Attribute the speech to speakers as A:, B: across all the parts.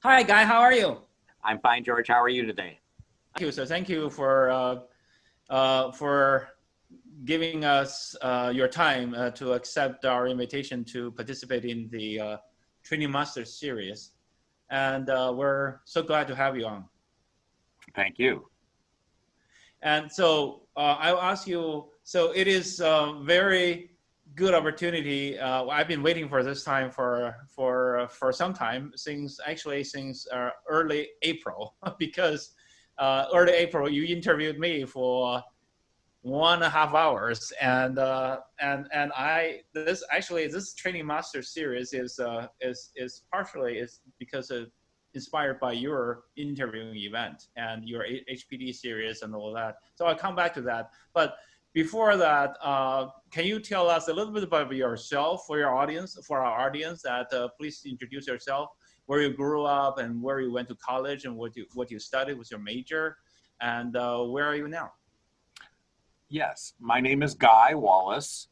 A: Hi, Guy. How are you?
B: I'm fine, George. How are you today?
A: Thank you. So thank you for giving us your time to accept our invitation to participate in the Training Master Series. And we're so glad to have you on.
B: Thank you.
A: And so I'll ask you, so it is a very good opportunity. I've been waiting for this time for some time, since early April, because early April you interviewed me for 1.5 hours, and this Training Master Series is partially is because of inspired by your interviewing event and your HPD series and all that. So I'll come back to that. But before that, can you tell us a little bit about yourself for our audience? That please introduce yourself, where you grew up, and where you went to college, and what you studied, was your major, and where are you now?
B: Yes, my name is Guy Wallace.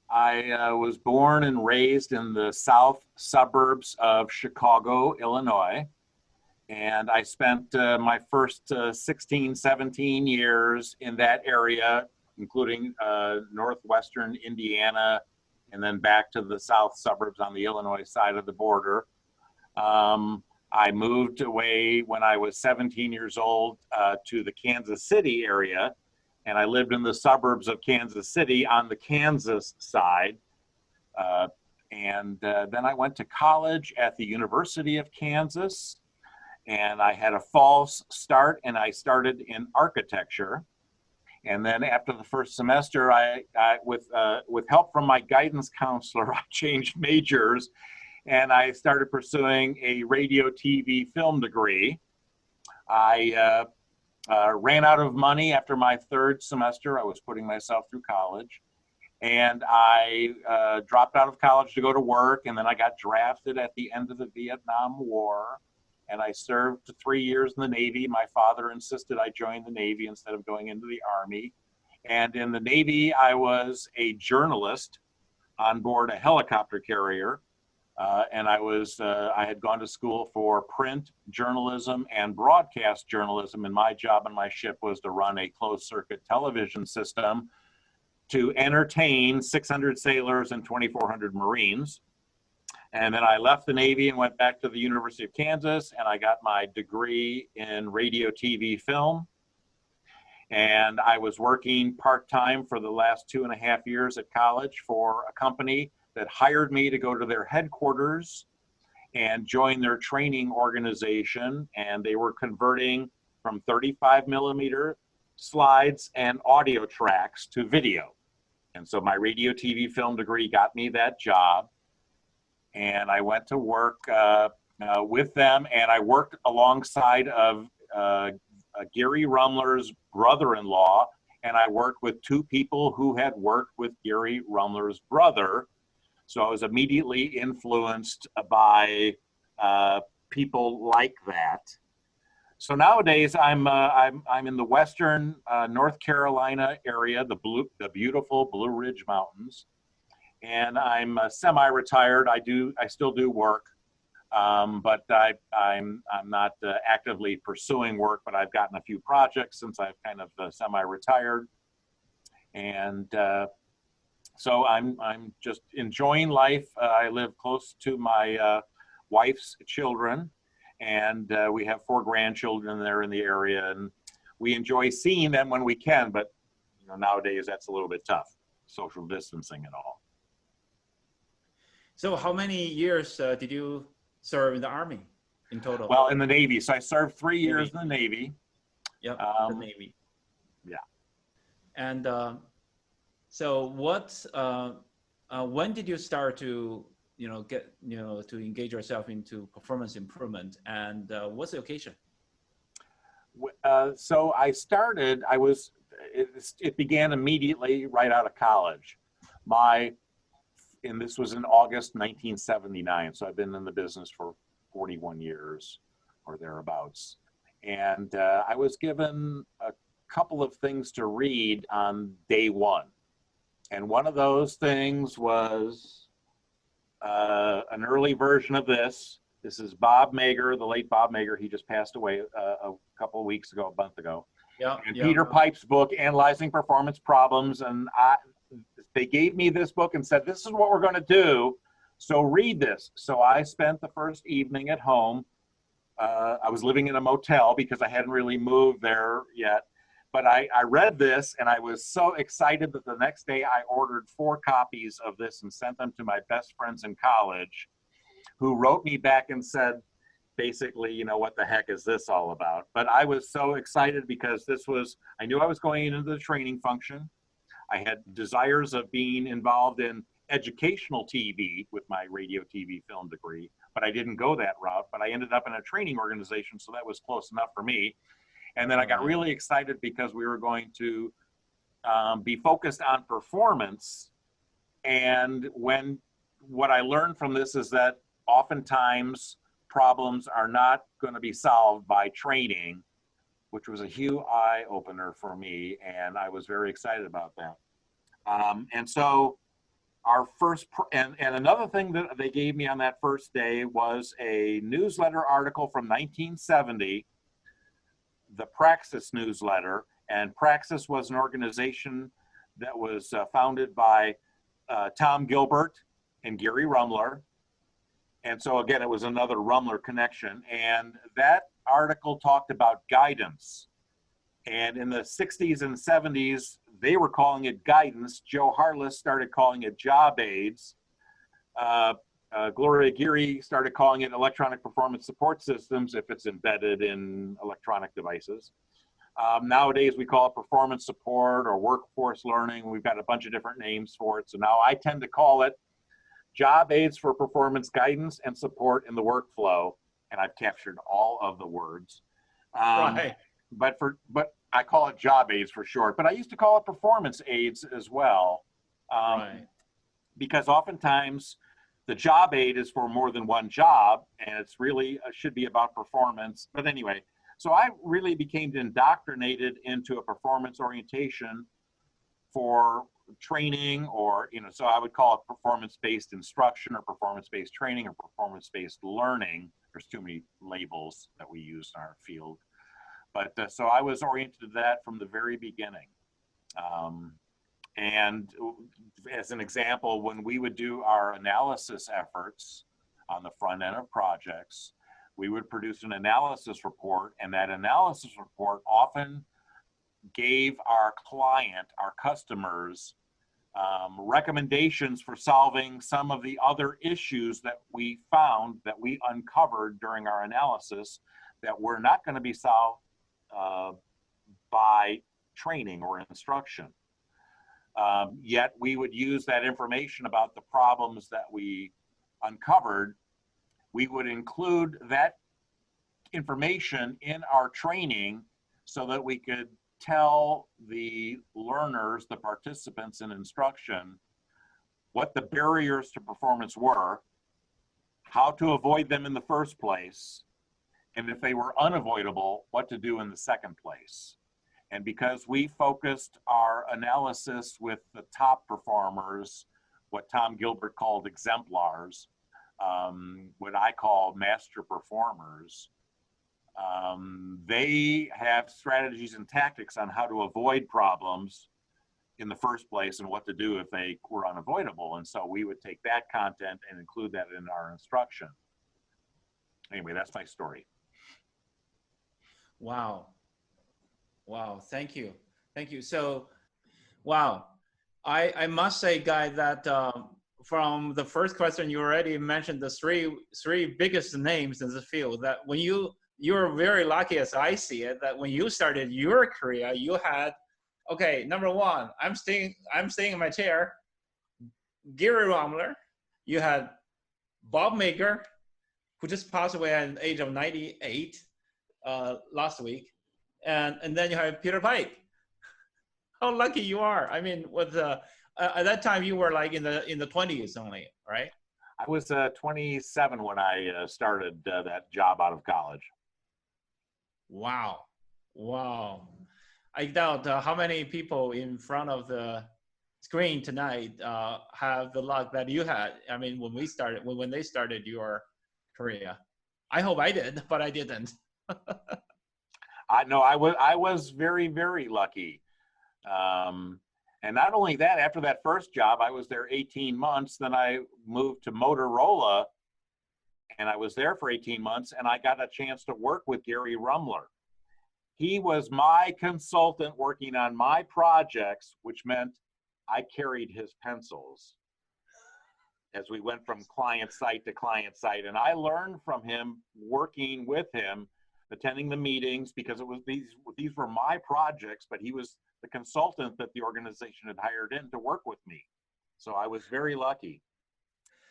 B: I was born and raised in the south suburbs of Chicago, Illinois. And I spent my first 16, 17 years in that area, including northwestern Indiana, and then back to the south suburbs on the Illinois side of the border. I moved away when I was 17 years old to the Kansas City area, and I lived in the suburbs of Kansas City on the Kansas side. And then I went to college at the University of Kansas, and I had a false start, and I started in architecture. And then after the first semester, with help from my guidance counselor, I changed majors, and I started pursuing a radio, TV, film degree. I ran out of money after my third semester. I was putting myself through college, and I dropped out of college to go to work, and then I got drafted at the end of the Vietnam War, and I served 3 years in the Navy. My father insisted I join the Navy instead of going into the Army. And in the Navy, I was a journalist on board a helicopter carrier. And I had gone to school for print journalism and broadcast journalism, and my job on my ship was to run a closed circuit television system to entertain 600 sailors and 2,400 Marines. And then I left the Navy and went back to the University of Kansas, and I got my degree in radio, TV, film. And I was working part-time for the last 2.5 years at college for a company that hired me to go to their headquarters and join their training organization. And they were converting from 35 millimeter slides and audio tracks to video. And so my radio, TV, film degree got me that job. And I went to work with them, and I worked alongside of Gary Rumler's brother-in-law, and I worked with two people who had worked with Gary Rumler's brother. So I was immediately influenced by people like that. So nowadays I'm in the western North Carolina area, the beautiful Blue Ridge Mountains, and I'm semi-retired. I still do work, but I'm not actively pursuing work. But I've gotten a few projects since I've kind of semi-retired, and so I'm just enjoying life. I live close to my wife's children, and we have 4 grandchildren there in the area, and we enjoy seeing them when we can. But nowadays that's a little bit tough, social distancing and all.
A: So how many years did you serve in the Army in total?
B: Well, in the Navy. So I served 3 years in the Navy.
A: Yep, the Navy.
B: Yeah.
A: And so when did you start to to engage yourself into performance improvement, and what's the occasion?
B: So it began immediately right out of college. And this was in August 1979. So I've been in the business for 41 years or thereabouts. And I was given a couple of things to read on day one. And one of those things was an early version of this, This is Bob Mager, the late Bob Mager. He just passed away a couple of weeks ago, a month ago.
A: Yeah.
B: And Peter Pipe's book, Analyzing Performance Problems. And they gave me this book and said, this is what we're going to do. So read this. So I spent the first evening at home. I was living in a motel because I hadn't really moved there yet. But I read this and I was so excited that the next day I ordered 4 copies of this and sent them to my best friends in college, who wrote me back and said, basically, you know, what the heck is this all about? But I was so excited because I knew I was going into the training function. I had desires of being involved in educational TV with my radio, TV, film degree, but I didn't go that route. But I ended up in a training organization, so that was close enough for me. And then I got really excited because we were going to be focused on performance. And what I learned from this is that oftentimes problems are not going to be solved by training, which was a huge eye opener for me. And I was very excited about that. And so our first, and another thing that they gave me on that first day was a newsletter article from 1970, the Praxis newsletter. And Praxis was an organization that was founded by Tom Gilbert and Gary Rumler. And so again, it was another Rumler connection. And that article talked about guidance. And in the 60s and 70s, they were calling it guidance. Joe Harless started calling it job aids. Gloria Geary started calling it electronic performance support systems if it's embedded in electronic devices. Nowadays, we call it performance support or workforce learning. We've got a bunch of different names for it. So now I tend to call it job aids for performance guidance and support in the workflow. And I've captured all of the words.
A: Right.
B: But I call it job aids for short, but I used to call it performance aids as well.
A: Right.
B: Because oftentimes the job aid is for more than one job, and it's really should be about performance. But anyway, so I really became indoctrinated into a performance orientation for training, or, you know, so I would call it performance-based instruction or performance-based training or performance-based learning. There's too many labels that we use in our field. But so I was oriented to that from the very beginning. And as an example, when we would do our analysis efforts on the front end of projects, we would produce an analysis report, and that analysis report often gave our client, our customers, recommendations for solving some of the other issues that we found, that we uncovered during our analysis, that were not going to be solved by training or instruction. Yet we would use that information about the problems that we uncovered. We would include that information in our training so that we could tell the learners, the participants in instruction, what the barriers to performance were, how to avoid them in the first place, and if they were unavoidable, what to do in the second place. And because we focused our analysis with the top performers, what Tom Gilbert called exemplars, what I call master performers, they have strategies and tactics on how to avoid problems in the first place and what to do if they were unavoidable. And so we would take that content and include that in our instruction. Anyway, that's my story.
A: Wow. Wow. Thank you. Thank you. So, wow. I must say, Guy, that from the first question, you already mentioned the three biggest names in the field. That when you're very lucky, as I see it, that when you started your career, you had, okay, number one, I'm staying in my chair, Gary Rumler. You had Bob Mager, who just passed away at the age of 98 last week, and then you have Peter Pipe. How lucky you are! I mean, with at that time you were like in the 20s only, right?
B: I was 27 when I started that job out of college.
A: Wow, wow! I doubt how many people in front of the screen tonight have the luck that you had. I mean, when they started your career. I hope I did, but I didn't.
B: I know I was very, very lucky. And not only that, after that first job, I was there 18 months. Then I moved to Motorola, and I was there for 18 months, and I got a chance to work with Gary Rumler. He was my consultant working on my projects, which meant I carried his pencils as we went from client site to client site. And I learned from him, working with him, attending the meetings, because it was these were my projects, but he was the consultant that the organization had hired in to work with me. So I was very lucky.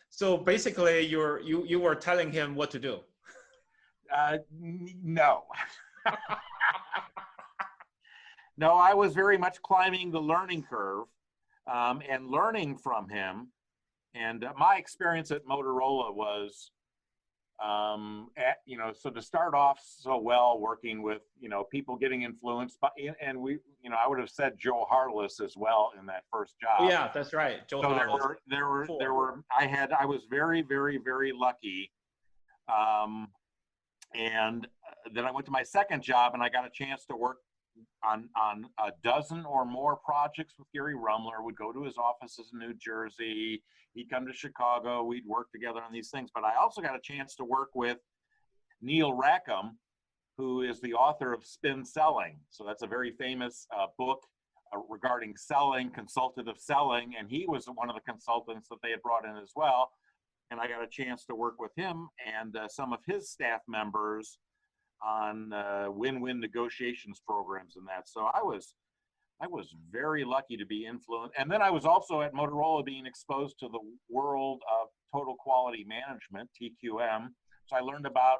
A: So basically, you were telling him what to do.
B: No. No, I was very much climbing the learning curve and learning from him. And my experience at Motorola was, so to start off so well working with, people getting influenced by, and we, I would have said Joe Harless as well in that first job.
A: Yeah, that's right. Joe Harless.
B: I was very, very, very lucky. And then I went to my second job, and I got a chance to work on a dozen or more projects with Gary Rumler. Would go to his offices in New Jersey. He'd come to Chicago. We'd work together on these things. But I also got a chance to work with Neil Rackham, who is the author of Spin Selling. So that's a very famous book regarding selling, consultative selling. And he was one of the consultants that they had brought in as well. And I got a chance to work with him and some of his staff members on win-win negotiations programs and that. So I was very lucky to be influenced. And then I was also at Motorola being exposed to the world of total quality management, TQM. So I learned about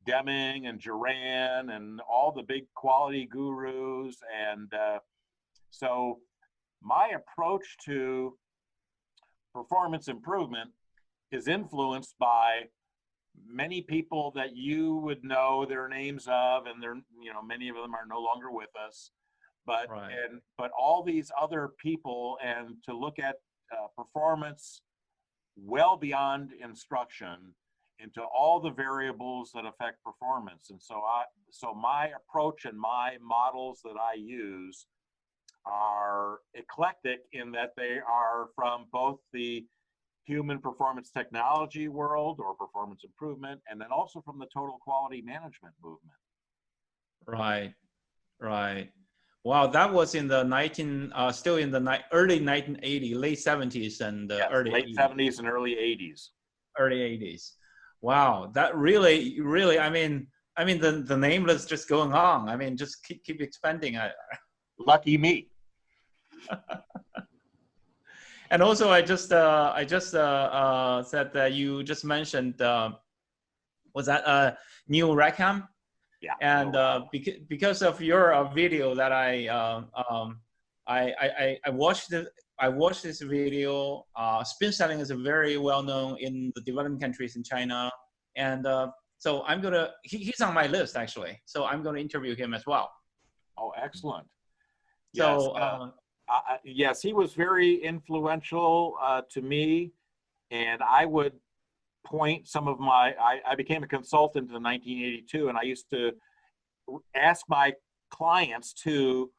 B: Deming and Duran and all the big quality gurus. And so my approach to performance improvement is influenced by many people that you would know their names of, and they're, many of them are no longer with us, but
A: right.
B: But all these other people, and to look at performance well beyond instruction into all the variables that affect performance. And so my approach and my models that I use are eclectic in that they are from both the human performance technology world or performance improvement, and then also from the total quality management movement.
A: Right. Wow, that was in the early 1980s, late 70s and early
B: late
A: 80s.
B: 70s and early 80s.
A: Early 80s. Wow, that really, I mean, the name is just going on. I mean, just keep expanding.
B: Lucky me.
A: And also, I just said that you just mentioned, was that Neil Rackham?
B: Yeah.
A: And because of your video that I watched this video. Spin selling is very well known in the developing countries in China, and so he's on my list actually. So I'm going to interview him as well.
B: Oh, excellent.
A: So.
B: Yes, he was very influential to me, and I would point some of I became a consultant in 1982, and I used to ask my clients to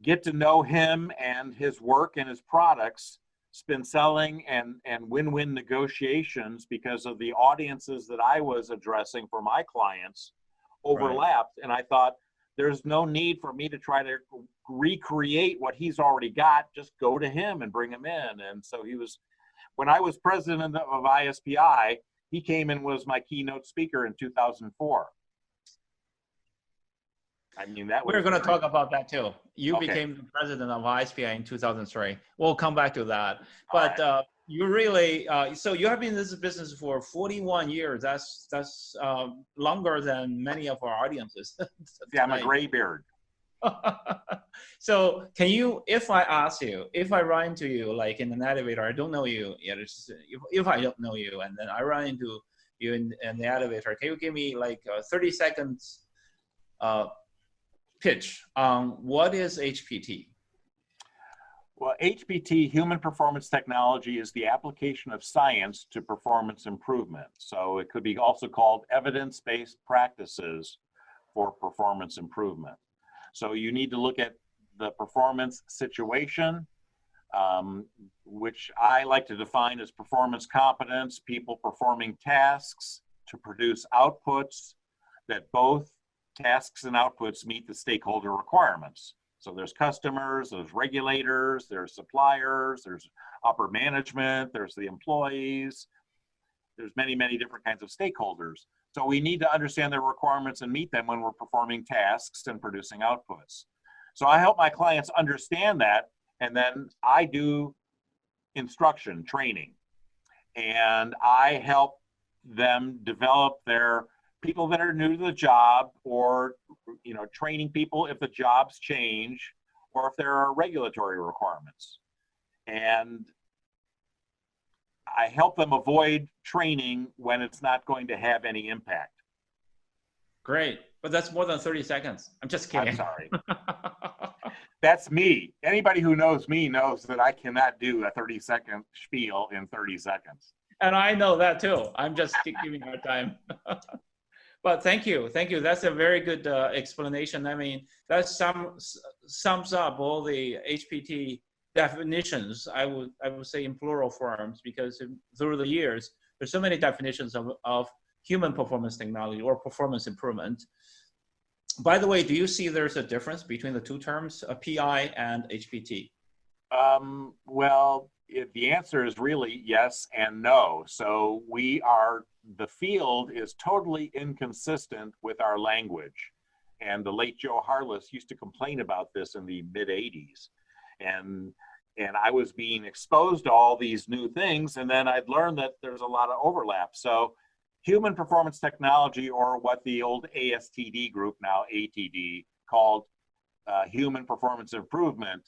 B: get to know him and his work and his products, Spin Selling and win-win negotiations, because of the audiences that I was addressing for my clients overlapped. Right. And I thought, there's no need for me to try to recreate what he's already got. Just go to him and bring him in. And so when I was president of ISPI, he came and was my keynote speaker in 2004. I mean, we're
A: going to talk about that too. You became the president of ISPI in 2003. We'll come back to that. But right. You really, so you have been in this business for 41 years. That's longer than many of our audiences.
B: Yeah, I'm a graybeard.
A: So can you, if I run into you like in an elevator, I don't know you yet. If I don't know you, and then I run into you in the elevator, can you give me like 30 seconds pitch on what is HPT?
B: Well, HPT, human performance technology, is the application of science to performance improvement. So it could be also called evidence-based practices for performance improvement. So you need to look at the performance situation, which I like to define as performance competence, people performing tasks to produce outputs that both tasks and outputs meet the stakeholder requirements. So there's customers, there's regulators, there's suppliers, there's upper management, there's the employees, there's many, many different kinds of stakeholders. So we need to understand their requirements and meet them when we're performing tasks and producing outputs. So I help my clients understand that, and then I do instruction, training, and I help them develop their people that are new to the job, or training people if the jobs change or if there are regulatory requirements. And I help them avoid training when it's not going to have any impact.
A: Great, but that's more than 30 seconds. I'm just kidding.
B: I'm sorry. That's me. Anybody who knows me knows that I cannot do a 30-second spiel in 30 seconds.
A: And I know that too. I'm just giving our time. But thank you. That's a very good explanation. I mean, that sums up all the HPT definitions. I would say in plural forms, because through the years, there's so many definitions of human performance technology or performance improvement. By the way, do you see there's a difference between the two terms, PI and HPT?
B: Well, the answer is really yes and no. So the field is totally inconsistent with our language. And the late Joe Harless used to complain about this in the mid-'80s. And I was being exposed to all these new things, and then I'd learned that there's a lot of overlap. So human performance technology, or what the old ASTD group, now ATD, called human performance improvement,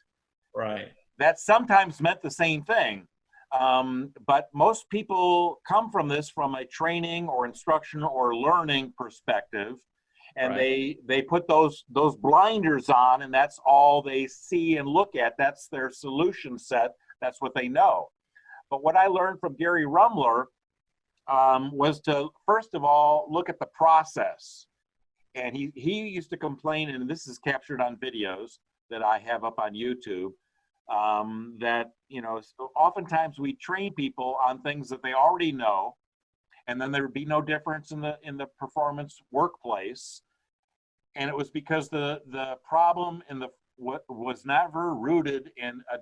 A: right?
B: That sometimes meant the same thing. But most people come from this from a training or instruction or learning perspective, and
A: right.
B: they put those blinders on, and that's all they see and look at. That's their solution set. That's what they know. But what I learned from Gary Rumler was to, first of all, look at the process. And he used to complain, and this is captured on videos that I have up on YouTube, that oftentimes we train people on things that they already know, and then there would be no difference in the performance workplace. And it was because the problem was never rooted in a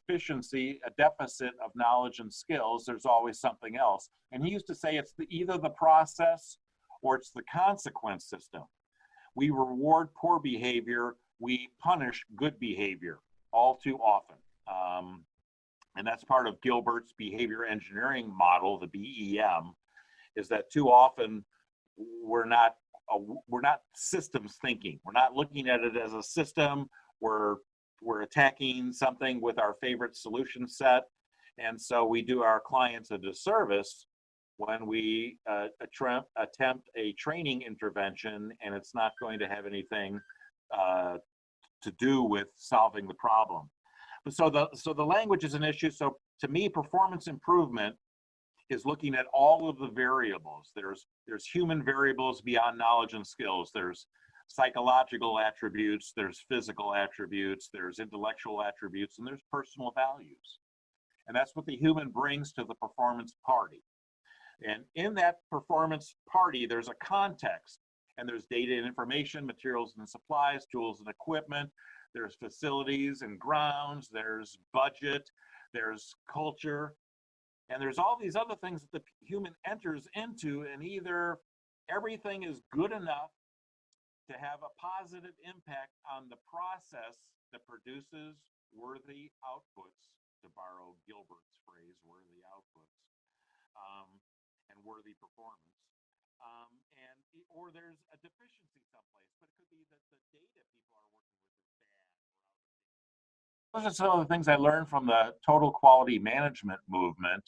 B: deficiency, a deficit of knowledge and skills. There's always something else. And he used to say it's either the process or it's the consequence system. We reward poor behavior, we punish good behavior all too often. And that's part of Gilbert's behavior engineering model, the BEM, is that too often we're not systems thinking. We're not looking at it as a system. We're attacking something with our favorite solution set. And so we do our clients a disservice when we attempt a training intervention, and it's not going to have anything to do with solving the problem. So the language is an issue. So to me, performance improvement is looking at all of the variables. There's human variables beyond knowledge and skills. There's psychological attributes, there's physical attributes, there's intellectual attributes, and there's personal values. And that's what the human brings to the performance party. And in that performance party, there's a context, and there's data and information, materials and supplies, tools and equipment, there's facilities and grounds, there's budget, there's culture, and there's all these other things that the human enters into, and either everything is good enough to have a positive impact on the process that produces worthy outputs, to borrow Gilbert's phrase, worthy outputs, and worthy performance, or there's a deficiency someplace, but it could be that the data people are working with is bad. Those are some of the things I learned from the total quality management movement.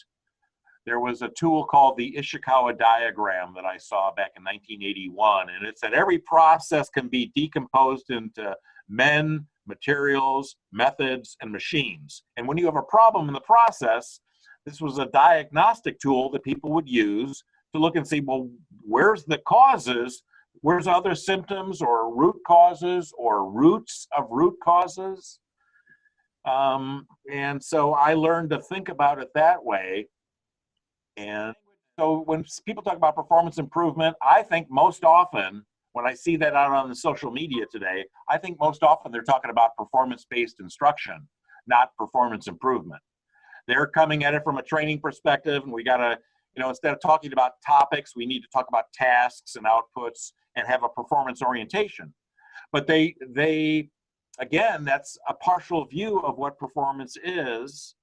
B: There was a tool called the Ishikawa diagram that I saw back in 1981, and it said every process can be decomposed into men, materials, methods, and machines. And when you have a problem in the process, this was a diagnostic tool that people would use to look and see, well, where's the causes? Where's other symptoms or root causes or roots of root causes? And so I learned to think about it that way. And so when people talk about performance improvement, I think most often, when I see that out on the social media today, I think most often they're talking about performance-based instruction, not performance improvement. They're coming at it from a training perspective, and we gotta, instead of talking about topics, we need to talk about tasks and outputs and have a performance orientation. But they again, that's a partial view of what performance is.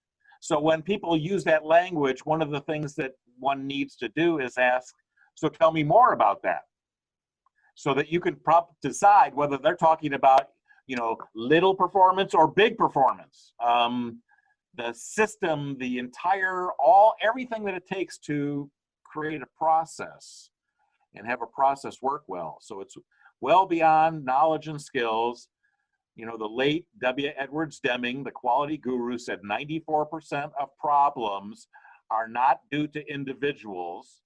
B: So when people use that language, one of the things that one needs to do is ask, so tell me more about that. So that you can decide whether they're talking about, little performance or big performance. The system, the entire, everything that it takes to create a process and have a process work well. So it's well beyond knowledge and skills. The late W. Edwards Deming, the quality guru, said 94% of problems are not due to individuals,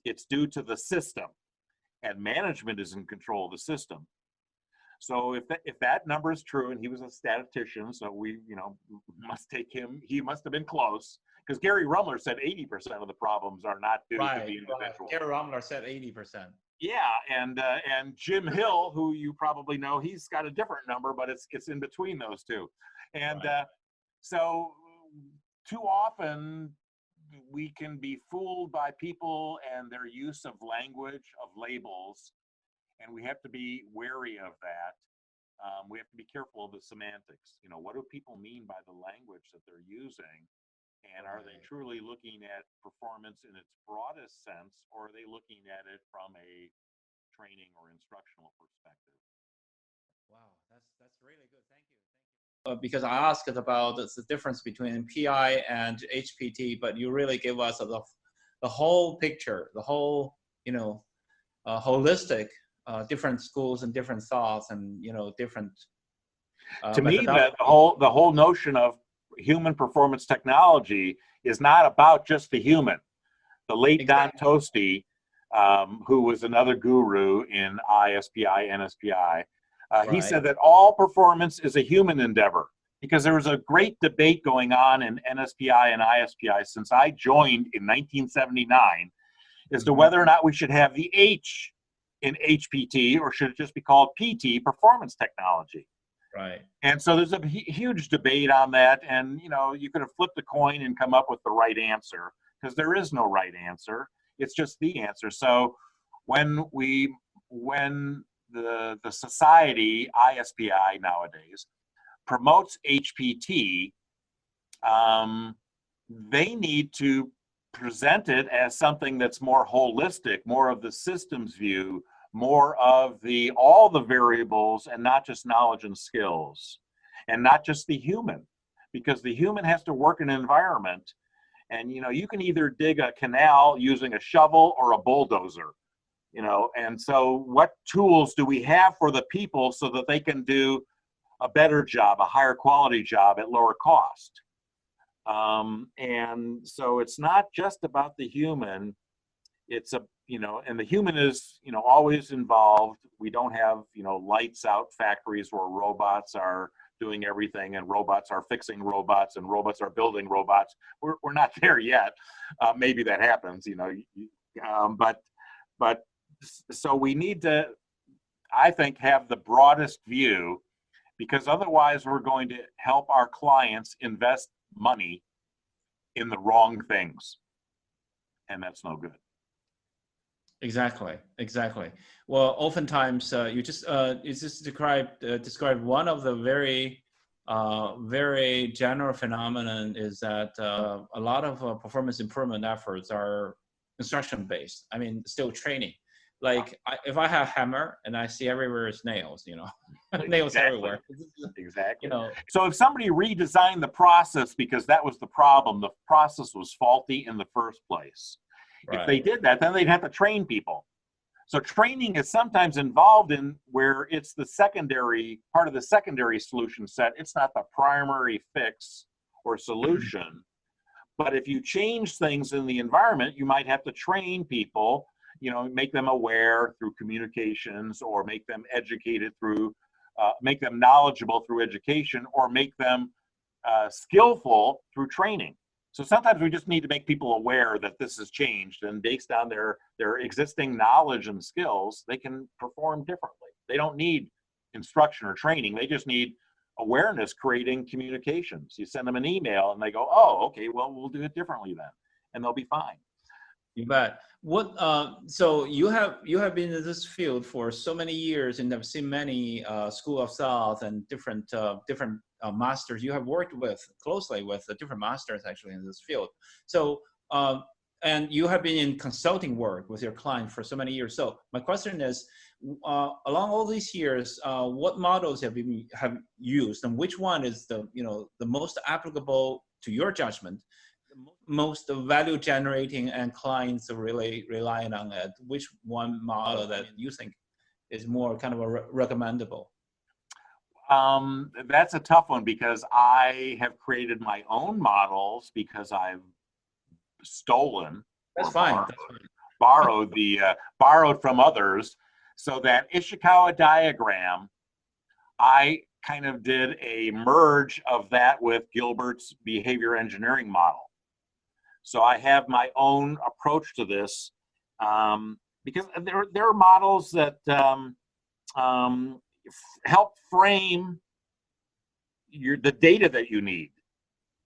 B: it's due to the system. And management is in control of the system. So if that number is true, and he was a statistician, so we must take him, he must have been close, because Gary Rumler said 80% of the problems are not due to the individual.
A: Gary Rumler said 80%.
B: Yeah, and Jim Hill, who you probably know, he's got a different number, but it's in between those two. And so too often we can be fooled by people and their use of language, of labels, and we have to be wary of that. We have to be careful of the semantics. What do people mean by the language that they're using? And are they truly looking at performance in its broadest sense, or are they looking at it from a training or instructional perspective?
A: Wow, that's really good. Thank you. Because I asked about the difference between PI and HPT, but you really gave us the whole picture, the whole, holistic, different schools and different thoughts and, different.
B: To me, the whole notion of human performance technology is not about just the human. The late Don Toasty, who was another guru in ISPI, NSPI, he said that all performance is a human endeavor, because there was a great debate going on in NSPI and ISPI since I joined in 1979 as to whether or not we should have the H in HPT or should it just be called PT, performance technology.
A: Right.
B: And so there's a huge debate on that, and you could have flipped a coin and come up with the right answer, because there is no right answer. It's just the answer. So when the society, ISPI nowadays, promotes HPT, they need to present it as something that's more holistic, more of the systems view, more of all the variables, and not just knowledge and skills, and not just the human, because the human has to work in an environment. And you can either dig a canal using a shovel or a bulldozer, and so what tools do we have for the people so that they can do a better job, a higher quality job at lower cost? And so it's not just about the human, it's and the human is, always involved. We don't have, lights out factories where robots are doing everything and robots are fixing robots and robots are building robots. We're not there yet. Maybe that happens, but so we need to, I think, have the broadest view, because otherwise we're going to help our clients invest money in the wrong things, and that's no good.
A: Exactly. Well, oftentimes you just describe one of the very general phenomenon is that a lot of performance improvement efforts are instruction based. I mean, still training. Like if I have a hammer and I see everywhere is nails, nails everywhere.
B: Exactly. So if somebody redesigned the process because that was the problem, the process was faulty in the first place. Right. If they did that, then they'd have to train people. So training is sometimes involved in where it's the secondary, part of the secondary solution set. It's not the primary fix or solution. But if you change things in the environment, you might have to train people, you know, make them aware through communications, or make them educated through, make them knowledgeable through education, or make them skillful through training. So sometimes we just need to make people aware that this has changed, and based on their existing knowledge and skills, they can perform differently. They don't need instruction or training. They just need awareness, creating communications. You send them an email and they go, oh, okay, well, we'll do it differently then, and they'll be fine.
A: You bet. What so you have been in this field for so many years and have seen many School of Thought and different masters. You have worked closely with different masters actually in this field. So and you have been in consulting work with your client for so many years. So my question is, along all these years, what models have you used, and which one is the most applicable to your judgment, most value generating, and clients are really relying on it? Which one model that you think is more kind of recommendable?
B: That's a tough one, because I have created my own models because I've stolen,
A: that's fine,
B: borrowed from others. So that Ishikawa diagram, I kind of did a merge of that with Gilbert's behavior engineering model. So I have my own approach to this, because there are models that help frame the data that you need.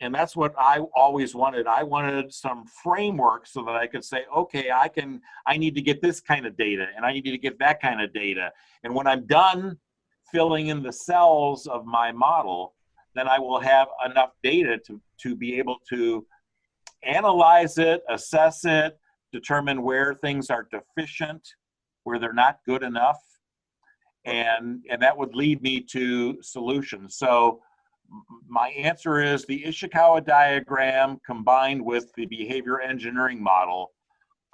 B: And that's what I always wanted. I wanted some framework so that I could say, okay, I need to get this kind of data, and I need to get that kind of data. And when I'm done filling in the cells of my model, then I will have enough data to be able to analyze it, assess it, determine where things are deficient, where they're not good enough. And that would lead me to solutions. So my answer is the Ishikawa diagram combined with the behavior engineering model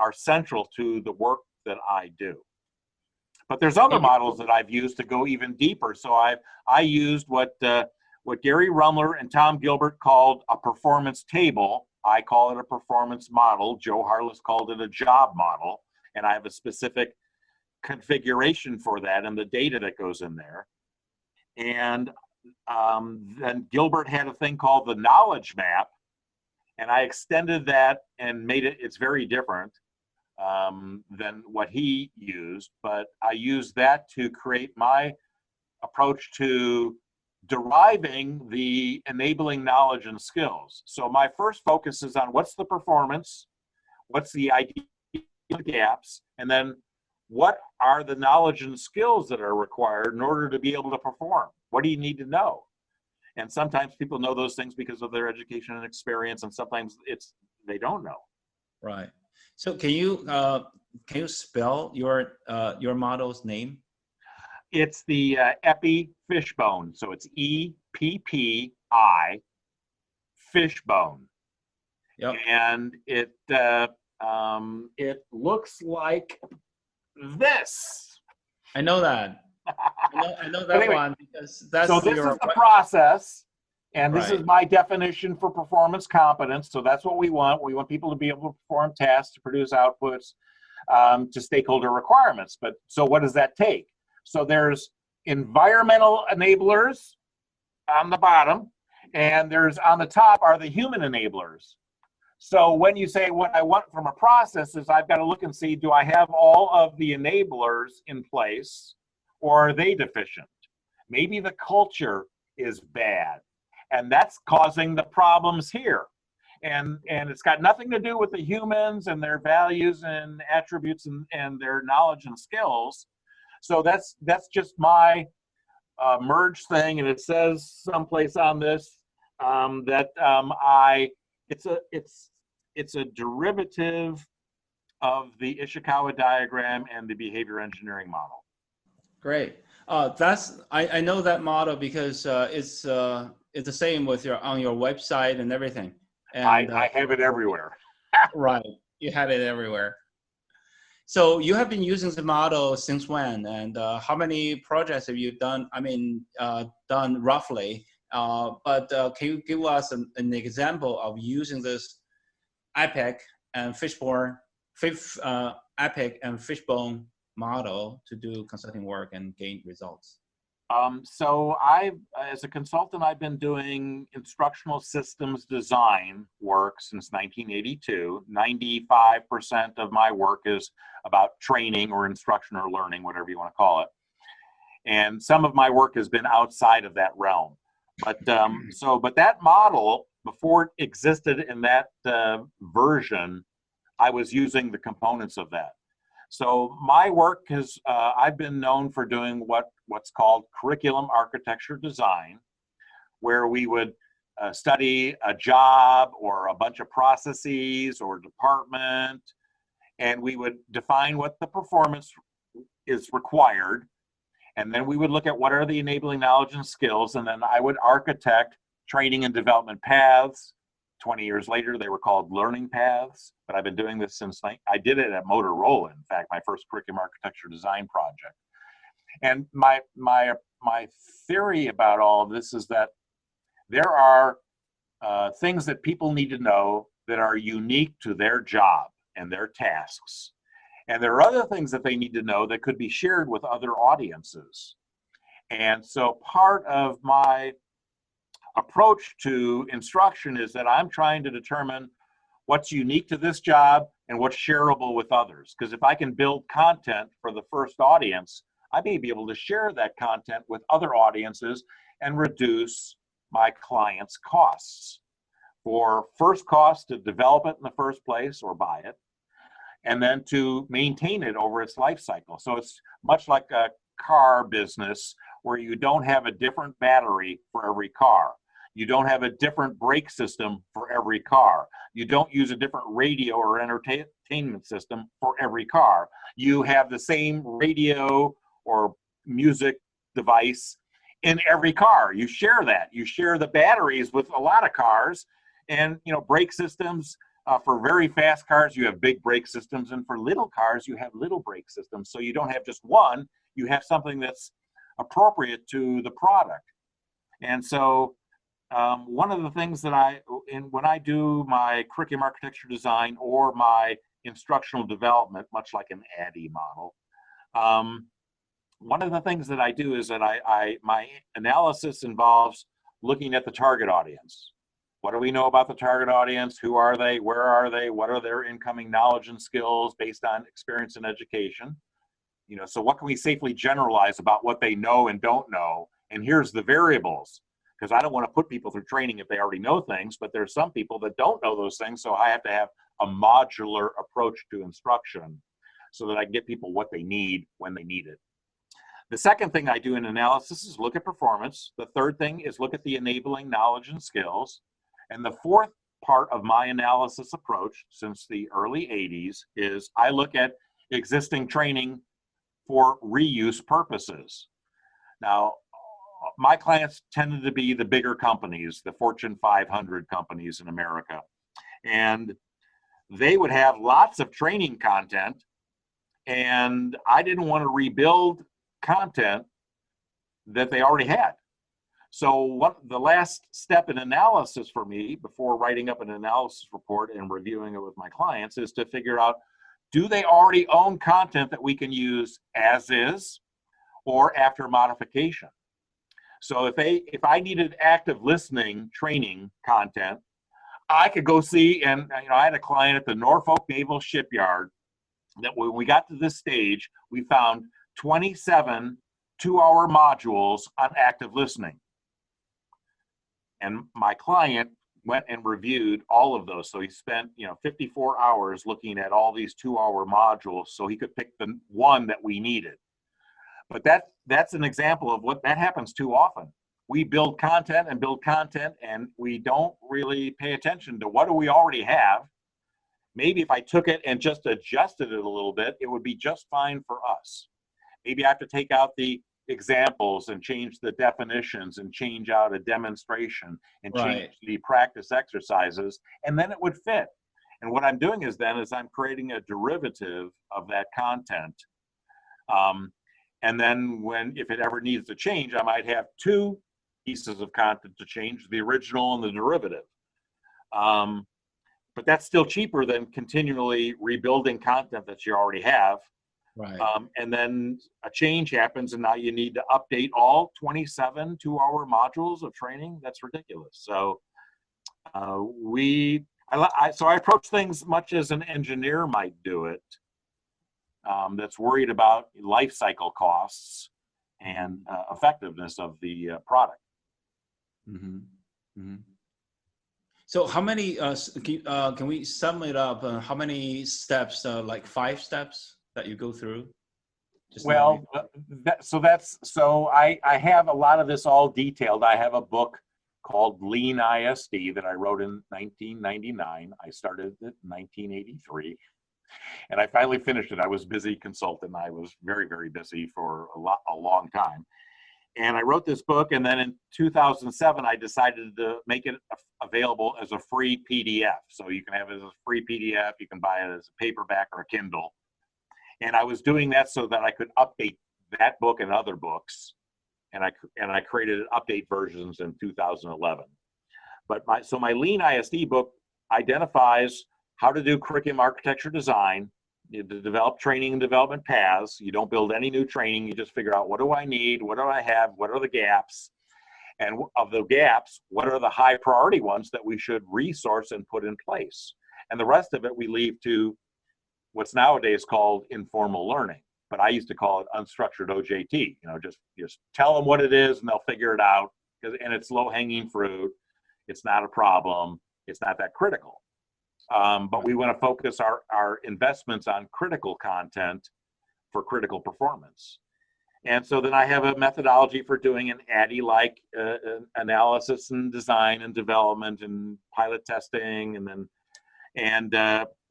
B: are central to the work that I do. But there's other models that I've used to go even deeper. So I used what Gary Rumler and Tom Gilbert called a performance table. I call it a performance model. Joe Harless called it a job model. And I have a specific configuration for that and the data that goes in there. And then Gilbert had a thing called the knowledge map, and I extended that and made it's very different than what he used, but I used that to create my approach to deriving the enabling knowledge and skills. So my first focus is on what's the performance, what's the ideal gaps, and then what are the knowledge and skills that are required in order to be able to perform? What do you need to know? And sometimes people know those things because of their education and experience, and sometimes they don't know.
A: Right. So can you spell your model's name?
B: It's the EPI fishbone. So it's EPPI fishbone.
A: Yep.
B: And it looks like this.
A: I know that. I know that
B: anyway,
A: one, because that's
B: so this is the process, and this is my definition for performance competence. So that's what we want. We want people to be able to perform tasks, to produce outputs, to stakeholder requirements. But so what does that take? So there's environmental enablers on the bottom, and there's on the top are the human enablers. So when you say what I want from a process is I've got to look and see, do I have all of the enablers in place, or are they deficient? Maybe the culture is bad, and that's causing the problems here. And it's got nothing to do with the humans and their values and attributes and their knowledge and skills. So that's just my merge thing, and it says someplace on this that it's a derivative of the Ishikawa diagram and the behavior engineering model.
A: Great. I know that model because it's the same with on your website and everything. And
B: I have it everywhere.
A: Right, you had it everywhere. So you have been using the model since when, and how many projects have you done? I mean, done roughly. Can you give us an example of using this IPIC and IPIC and fishbone model to do consulting work and gain results?
B: So as a consultant, I've been doing instructional systems design work since 1982. 95% of my work is about training or instruction or learning, whatever you want to call it. And some of my work has been outside of that realm. But that model, before it existed in that version, I was using the components of that. So my work has, I've been known for doing what's called curriculum architecture design, where we would study a job or a bunch of processes or department, and we would define what the performance is required. And then we would look at what are the enabling knowledge and skills, and then I would architect training and development paths. 20 years later, they were called learning paths, but I've been doing this since I did it at Motorola, in fact, my first curriculum architecture design project. And my theory about all of this is that there are things that people need to know that are unique to their job and their tasks. And there are other things that they need to know that could be shared with other audiences. And so part of my approach to instruction is that I'm trying to determine what's unique to this job and what's shareable with others. Because if I can build content for the first audience, I may be able to share that content with other audiences and reduce my clients' costs. For first cost to develop it in the first place or buy it, and then to maintain it over its life cycle. So it's much like a car business where you don't have a different battery for every car. You don't have a different brake system for every car. You don't use a different radio or entertainment system for every car. You have the same radio or music device in every car. You share that. You share the batteries with a lot of cars, and brake systems. For very fast cars, you have big brake systems, and for little cars, you have little brake systems. So you don't have just one, you have something that's appropriate to the product. And so one of the things that when I do my curriculum architecture design or my instructional development, much like an ADDIE model, one of the things that I do is that my analysis involves looking at the target audience. What do we know about the target audience? Who are they? Where are they? What are their incoming knowledge and skills based on experience and education? So what can we safely generalize about what they know and don't know? And here's the variables, because I don't want to put people through training if they already know things, but there's some people that don't know those things. So I have to have a modular approach to instruction so that I can get people what they need when they need it. The second thing I do in analysis is look at performance. The third thing is look at the enabling knowledge and skills. And the fourth part of my analysis approach since the early 80s is I look at existing training for reuse purposes. Now, my clients tended to be the bigger companies, the Fortune 500 companies in America. And they would have lots of training content, and I didn't want to rebuild content that they already had. So the last step in analysis for me before writing up an analysis report and reviewing it with my clients is to figure out, do they already own content that we can use as is or after modification? So if I needed active listening training content, I could go see, and I had a client at the Norfolk Naval Shipyard that when we got to this stage, we found 27 two-hour modules on active listening. And my client went and reviewed all of those. So he spent 54 hours looking at all these two-hour modules so he could pick the one that we needed. But that's an example of what that happens too often. We build content, and we don't really pay attention to what do we already have. Maybe if I took it and just adjusted it a little bit, it would be just fine for us. Maybe I have to take out the examples and change the definitions and change out a demonstration and change the practice exercises, and then it would fit. And what I'm doing is I'm creating a derivative of that content. And then if it ever needs to change, I might have two pieces of content to change, the original and the derivative. But that's still cheaper than continually rebuilding content that you already have.
A: Right.
B: And then a change happens, and now you need to update all 27 2-hour modules of training. That's ridiculous. So so I approach things much as an engineer might do it, that's worried about life cycle costs and effectiveness of the product.
A: Mm-hmm. Mm-hmm. So how many, can we sum it up? How many steps, like 5 steps that you go through?
B: Well, I have a lot of this all detailed. I have a book called Lean ISD that I wrote in 1999. I started it in 1983. And I finally finished it. I was busy consultant. I was very, very busy for a long time. And I wrote this book, and then in 2007, I decided to make it available as a free PDF. So you can have it as a free PDF, you can buy it as a paperback or a Kindle. And I was doing that so that I could update that book and other books. And I created update versions in 2011. But my Lean ISD book identifies how to do curriculum architecture design, to develop training and development paths. You don't build any new training. You just figure out, what do I need? What do I have? What are the gaps? And of the gaps, what are the high priority ones that we should resource and put in place? And the rest of it we leave to what's nowadays called informal learning. But I used to call it unstructured OJT. Just tell them what it is and they'll figure it out. And it's low hanging fruit. It's not a problem. It's not that critical. But we want to focus our investments on critical content for critical performance. And so then I have a methodology for doing an ADDIE-like analysis and design and development and pilot testing. And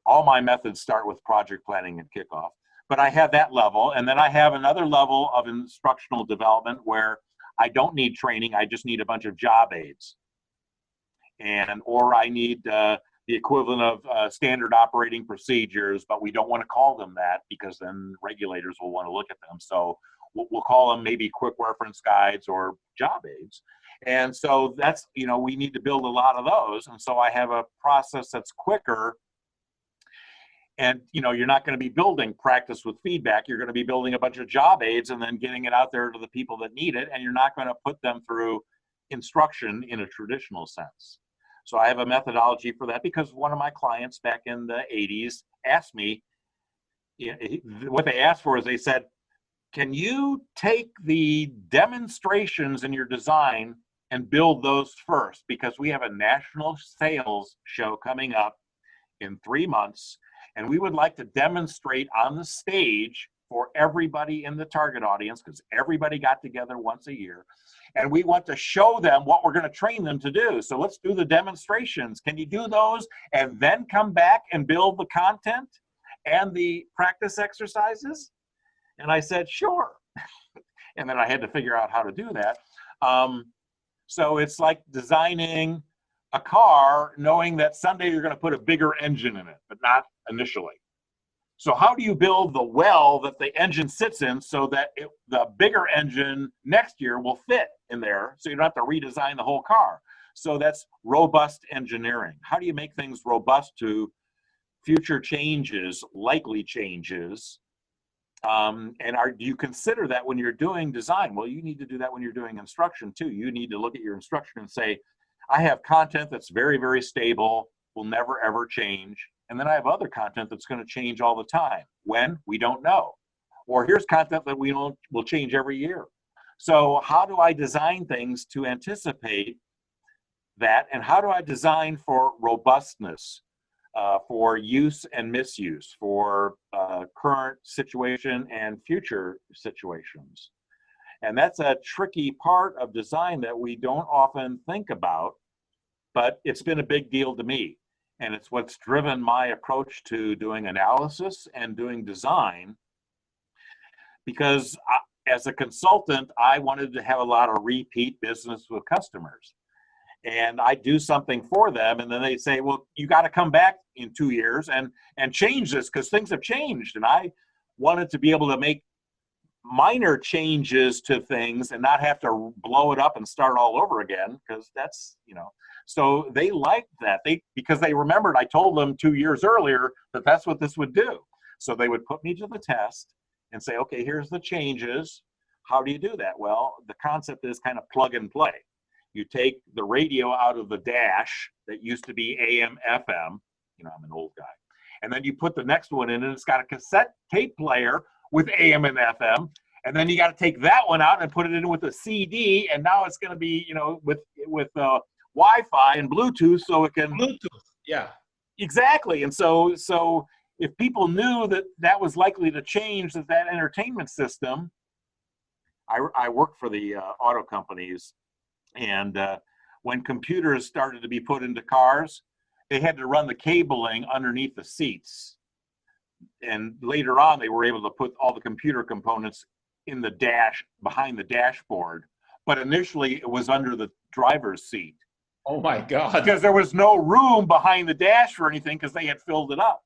B: all my methods start with project planning and kickoff. But I have that level. And then I have another level of instructional development where I don't need training. I just need a bunch of job aids. Or I need the equivalent of standard operating procedures, but we don't want to call them that because then regulators will want to look at them. So we'll call them maybe quick reference guides or job aids. And so that's, we need to build a lot of those. And so I have a process that's quicker. And, you're not going to be building practice with feedback. You're going to be building a bunch of job aids and then getting it out there to the people that need it. And you're not going to put them through instruction in a traditional sense. So I have a methodology for that because one of my clients back in the 80s asked me, what they asked for is they said, can you take the demonstrations in your design and build those first? Because we have a national sales show coming up in 3 months, and we would like to demonstrate on the stage for everybody in the target audience, because everybody got together once a year. And we want to show them what we're going to train them to do. So let's do the demonstrations. Can you do those and then come back and build the content and the practice exercises? And I said, sure. And then I had to figure out how to do that. So it's like designing a car, knowing that someday you're going to put a bigger engine in it, but not initially. So how do you build the well that the engine sits in so that the bigger engine next year will fit in there so you don't have to redesign the whole car? So that's robust engineering. How do you make things robust to future changes, likely changes? Do you consider that when you're doing design? Well, you need to do that when you're doing instruction too. You need to look at your instruction and say, I have content that's very, very stable, will never, ever change. And then I have other content that's going to change all the time. When? We don't know. Or here's content that will change every year. So how do I design things to anticipate that? And how do I design for robustness, for use and misuse, for current situation and future situations? And that's a tricky part of design that we don't often think about, but it's been a big deal to me. And it's what's driven my approach to doing analysis and doing design, because as a consultant, I wanted to have a lot of repeat business with customers. and I do something for them, and then they say, well, you got to come back in 2 years and change this because things have changed. And I wanted to be able to make minor changes to things and not have to blow it up and start all over again, because that's, so they liked that. Because they remembered I told them 2 years earlier that that's what this would do. So they would put me to the test and say, okay, here's the changes. How do you do that? Well, the concept is kind of plug and play. You take the radio out of the dash that used to be AM, FM, I'm an old guy. And then you put the next one in, and it's got a cassette tape player with AM and FM. And then you got to take that one out and put it in with a CD. And now it's going to be, with Wi-Fi and Bluetooth, so it can.
A: Bluetooth, yeah.
B: Exactly. And so if people knew that that was likely to change, that entertainment system, I worked for the auto companies, and when computers started to be put into cars, they had to run the cabling underneath the seats. And later on, they were able to put all the computer components in the dash, behind the dashboard. But initially, it was under the driver's seat.
A: Oh my God.
B: Because there was no room behind the dash for anything, because they had filled it up.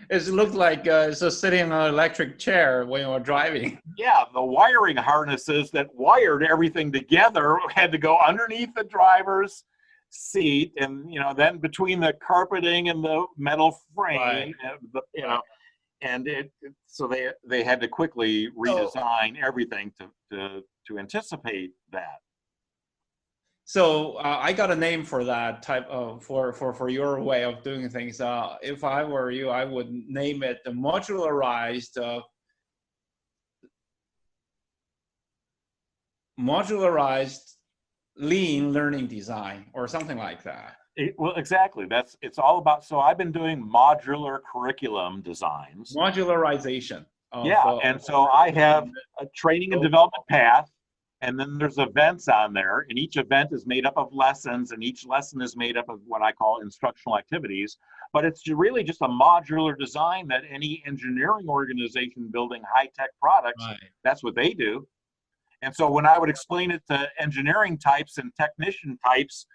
A: It looked like it's sitting in an electric chair when you were driving.
B: Yeah, the wiring harnesses that wired everything together had to go underneath the driver's seat, and then between the carpeting and the metal frame,
A: right.
B: And so they had to quickly redesign everything to anticipate that.
A: So I got a name for that type of for your way of doing things. If I were you, I would name it the modularized lean learning design, or something like that.
B: Well, exactly. It's all about. So I've been doing modular curriculum designs.
A: Modularization.
B: And so I have a training and development path. And then there's events on there, and each event is made up of lessons, and each lesson is made up of what I call instructional activities. But it's really just a modular design that any engineering organization building high-tech products, right, that's what they do. And so when I would explain it to engineering types and technician types,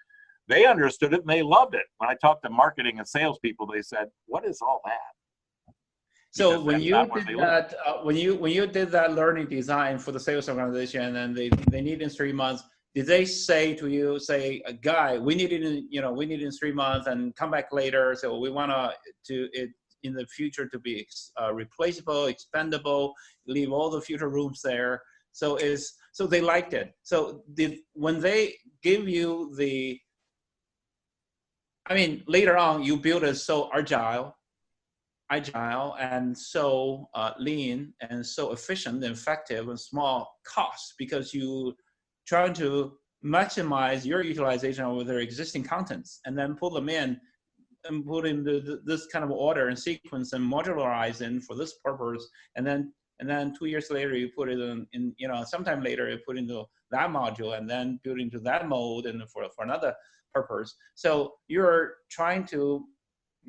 B: they understood it and they loved it. When I talked to marketing and salespeople, they said, "What is all that?"
A: So when you did that, when you did that learning design for the sales organization, and they need in 3 months, did they say to you, Guy, we need it in 3 months, and come back later? So we want it in the future to be replaceable, expendable, leave all the future rooms there. So they liked it. So when they give you later on you build it so agile and so lean and so efficient and effective and small cost, because you trying to maximize your utilization of their existing contents, and then pull them in and put in this kind of order and sequence and modularize in for this purpose, and then 2 years later you put it in sometime later you put into that module, and then build into that mode and for another purpose. So you're trying to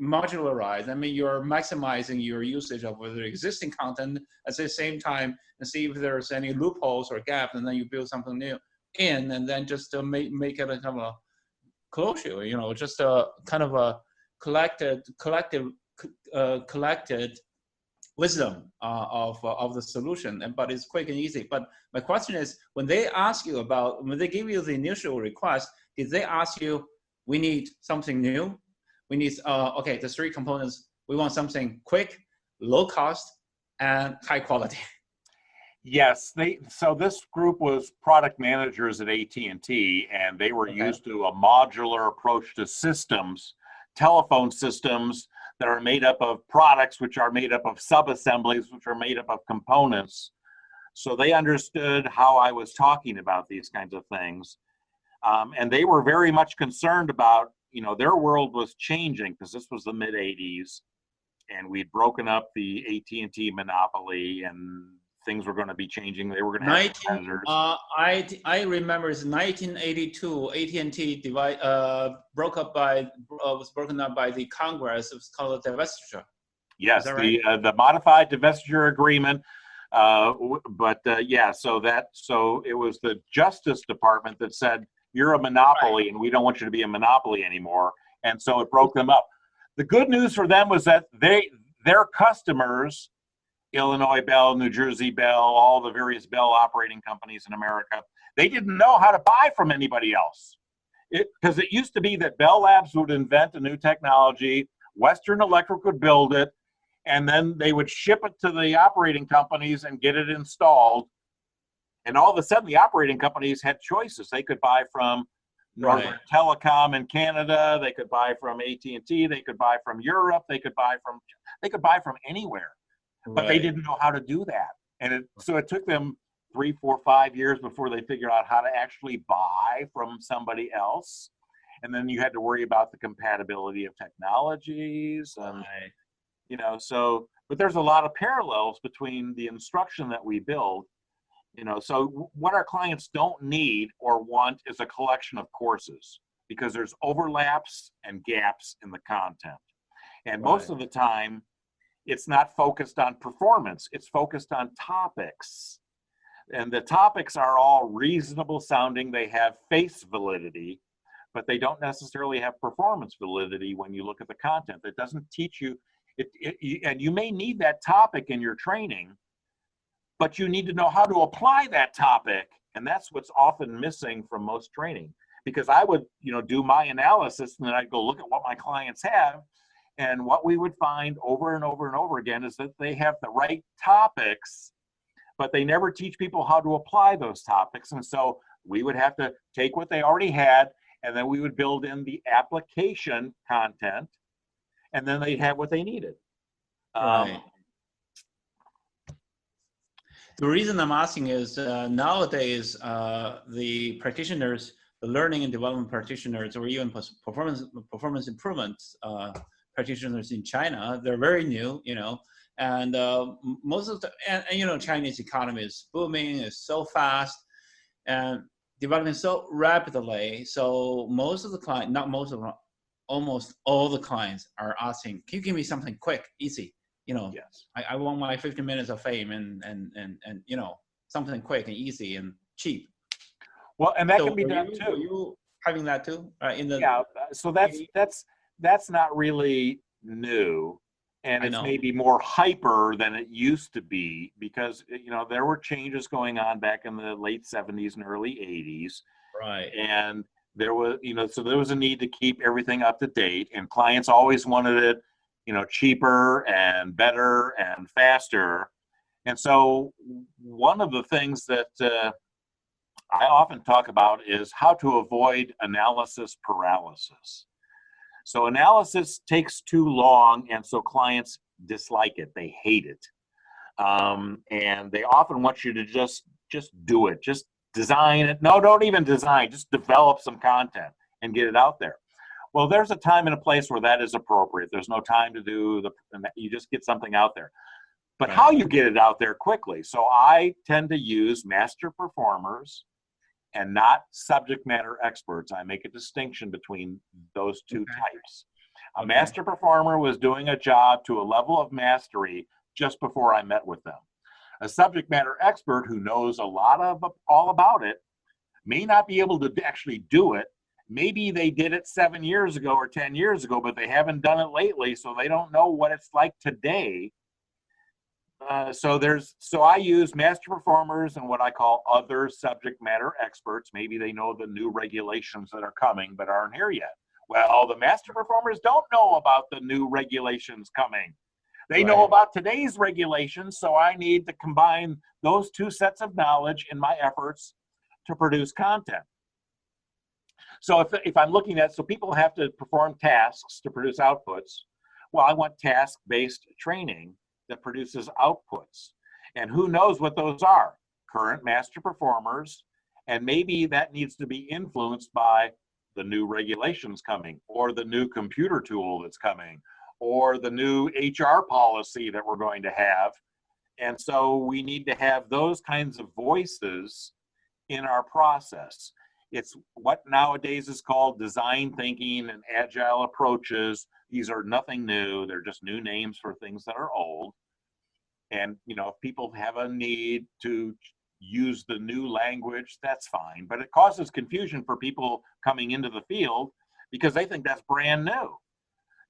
A: modularize. You're maximizing your usage of the existing content at the same time, and see if there's any loopholes or gaps, and then you build something new in, and then just to make it a kind of a closure, just a kind of a collected wisdom of the solution, but it's quick and easy. But my question is, when they give you the initial request, did they ask you, we need something new? We need, the 3 components. We want something quick, low cost, and high quality.
B: Yes, so this group was product managers at AT&T, and they were used to a modular approach to systems, telephone systems that are made up of products, which are made up of sub-assemblies, which are made up of components. So they understood how I was talking about these kinds of things. And they were very much concerned about, their world was changing, because this was the mid-'80s, and we'd broken up the AT&T monopoly, and things were going to be changing. They were going to have competitors.
A: I remember it's 1982. AT&T was broken up by the Congress. It was called a divestiture.
B: Yes,
A: right?
B: The modified divestiture agreement. So it was the Justice Department that said, You're a monopoly, and we don't want you to be a monopoly anymore. And so it broke them up. The good news for them was that their customers, Illinois Bell, New Jersey Bell, all the various Bell operating companies in America, they didn't know how to buy from anybody else. Because it used to be that Bell Labs would invent a new technology, Western Electric would build it, and then they would ship it to the operating companies and get it installed. And all of a sudden, the operating companies had choices. They could buy from Northern Telecom in Canada. They could buy from AT&T. They could buy from Europe. They could buy from anywhere. But they didn't know how to do that. And so it took them 3, 4, 5 years before they figured out how to actually buy from somebody else. And then you had to worry about the compatibility of technologies. And, you know, so, but there's a lot of parallels between the instruction that we build. You know, so what our clients don't need or want is a collection of courses, because there's overlaps and gaps in the content. And most of the time, it's not focused on performance, it's focused on topics. And the topics are all reasonable sounding, they have face validity, but they don't necessarily have performance validity when you look at the content. It doesn't teach you, and you may need that topic in your training, but you need to know how to apply that topic. And that's what's often missing from most training. Because I would, you know, do my analysis and then I'd go look at what my clients have. And what we would find over and over and over again is that they have the right topics, but they never teach people how to apply those topics. And so we would have to take what they already had, and then we would build in the application content, and then they'd have what they needed.
A: The reason I'm asking is nowadays, the practitioners, the learning and development practitioners, or even performance improvement practitioners in China, they're very new, you know, and most of the, and you know, Chinese economy is booming, is so fast, and developing so rapidly. So most of the clients, not most of them, almost all the clients are asking, can you give me something quick, easy? You know, I want my 15 minutes of fame and you know, something quick and easy and cheap.
B: Well, and that can be done too.
A: Are you having that too? In the
B: so that's not really new, and it's maybe more hyper than it used to be, because you know there were changes going on back in the late 70s and early 80s. Right. And there was, you know, so there was a need to keep everything up to date, and clients always wanted it, you know, cheaper and better and faster. And so one of the things that I often talk about is how to avoid analysis paralysis. So analysis takes too long, and so clients dislike it, they hate it. And they often want you to just do it, just design it. No, don't even design, just develop some content and get it out there. Well, there's a time and a place where that is appropriate. There's no time to do you just get something out there. But how you get it out there quickly. So I tend to use master performers and not subject matter experts. I make a distinction between those two types. A master performer was doing a job to a level of mastery just before I met with them. A subject matter expert who knows all about it may not be able to actually do it. Maybe they did it 7 years ago or 10 years ago, but they haven't done it lately, so they don't know what it's like today. So I use master performers and what I call other subject matter experts. Maybe they know the new regulations that are coming but aren't here yet. Well, the master performers don't know about the new regulations coming. They know about today's regulations, so I need to combine those two sets of knowledge in my efforts to produce content. So if I'm looking at, so people have to perform tasks to produce outputs. Well, I want task-based training that produces outputs. And who knows what those are? Current master performers, and maybe that needs to be influenced by the new regulations coming, or the new computer tool that's coming, or the new HR policy that we're going to have. And so we need to have those kinds of voices in our process. It's what nowadays is called design thinking and agile approaches. These are nothing new. They're just new names for things that are old. And, you know, if people have a need to use the new language, that's fine. But it causes confusion for people coming into the field because they think that's brand new.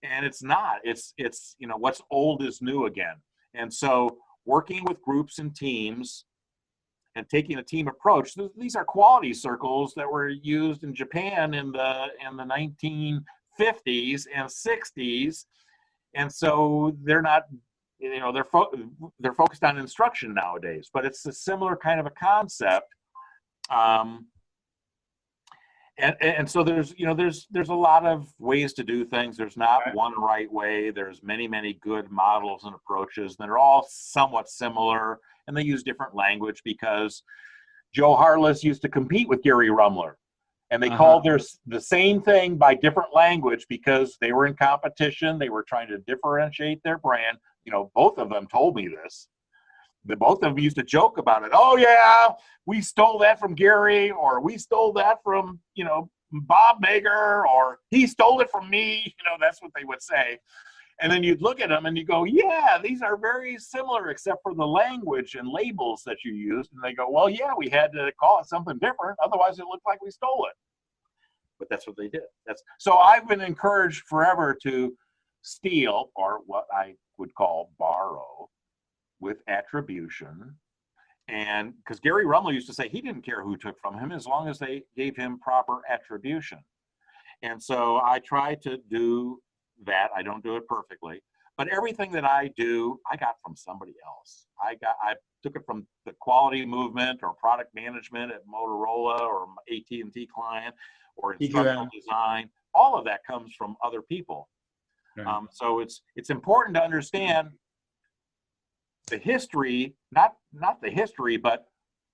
B: And it's not. It's you know, what's old is new again. And so working with groups and teams and taking a team approach, these are quality circles that were used in Japan in the 1950s and 60s. And so they're not, you know, they're focused on instruction nowadays, but it's a similar kind of a concept. And so there's, you know, there's a lot of ways to do things. There's not one right way. There's many good models and approaches. They're all somewhat similar, and they use different language because Joe Harless used to compete with Gary Rumler, and they called the same thing by different language because they were in competition. They were trying to differentiate their brand. You know, both of them told me this. Both of them used to joke about it. Oh yeah, we stole that from Gary, or we stole that from, you know, Bob Mager, or he stole it from me. You know, that's what they would say. And then you'd look at them and you go, yeah, these are very similar except for the language and labels that you used. And they go, well, yeah, we had to call it something different. Otherwise it looked like we stole it. But that's what they did. So I've been encouraged forever to steal, or what I would call borrow, with attribution. And because Gary Rumler used to say he didn't care who took from him as long as they gave him proper attribution. And so I try to do that. I don't do it perfectly, but everything that I do, I got from somebody else. I took it from the quality movement or product management at Motorola or AT&T client or instructional design. All of that comes from other people. Right. So it's important to understand the history, not the history, but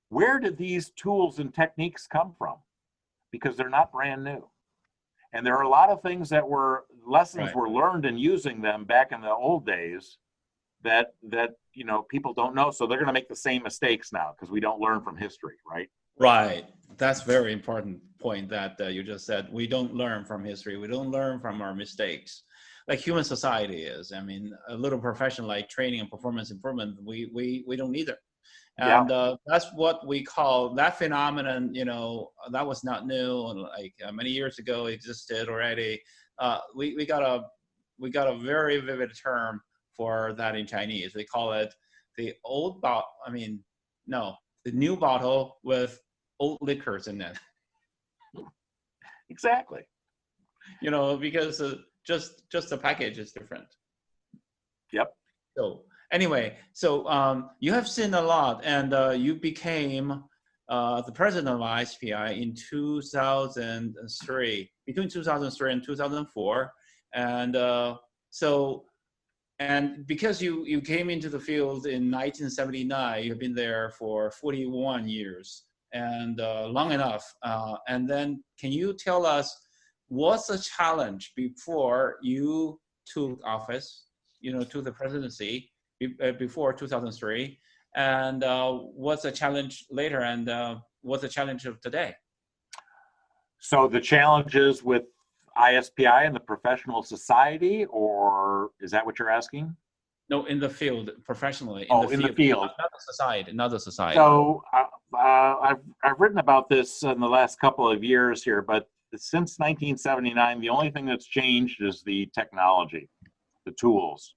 B: where did these tools and techniques come from? Because they're not brand new. And there are a lot of things that were lessons were learned in using them back in the old days that you know, people don't know. So they're going to make the same mistakes now because we don't learn from history, right?
A: Right. That's very important point that you just said. We don't learn from history. We don't learn from our mistakes. Like human society is. I mean, a little profession like training and performance improvement, we don't either. And that's what we call that phenomenon. You know, that was not new. Like many years ago, it existed already. We got a very vivid term for that in Chinese. They call it the old bottle. I mean, no, the new bottle with old liquors in it.
B: Exactly.
A: You know, because just the package is different.
B: Yep.
A: So anyway, so you have seen a lot, and you became the president of ISPI in 2003, between 2003 and 2004, and and because you came into the field in 1979, you've been there for 41 years, and long enough. And then, can you tell us what's the challenge before you took office, you know, to the presidency before 2003, and what's the challenge later, and what's the challenge of today?
B: So the challenges with ISPI and the professional society, or is that what you're asking?
A: No, in the field, professionally.
B: In the field.
A: Not the society, not the society.
B: So I've written about this in the last couple of years here, but since 1979, the only thing that's changed is the technology, the tools,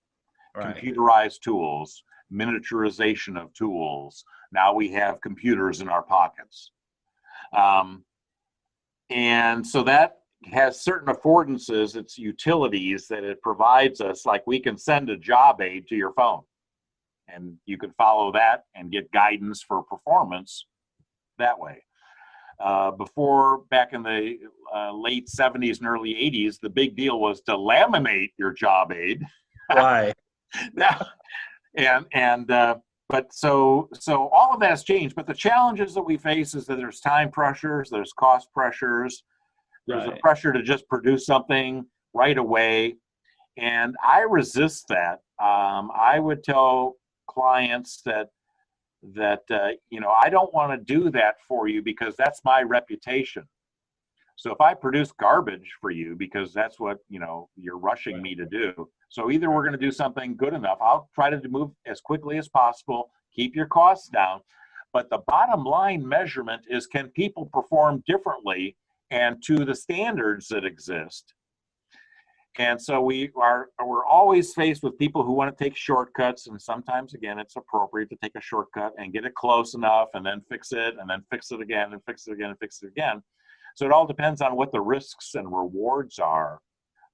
B: computerized tools, miniaturization of tools. Now we have computers in our pockets. And so that has certain affordances, its utilities that it provides us, like we can send a job aid to your phone and you can follow that and get guidance for performance that way. Before, back in the late 70s and early 80s, the big deal was to laminate your job aid.
A: Right.
B: But so all of that has changed. But the challenges that we face is that there's time pressures, there's cost pressures, there's a pressure to just produce something right away. And I resist that. I would tell clients that you know, I don't want to do that for you because that's my reputation. So if I produce garbage for you because that's what, you know, you're rushing me to do. So either we're going to do something good enough. I'll try to move as quickly as possible, keep your costs down, But the bottom line measurement is, can people perform differently and to the standards that exist? And so we're always faced with people who want to take shortcuts, and sometimes, again, it's appropriate to take a shortcut and get it close enough and then fix it and then fix it again and fix it again and fix it again. So it all depends on what the risks and rewards are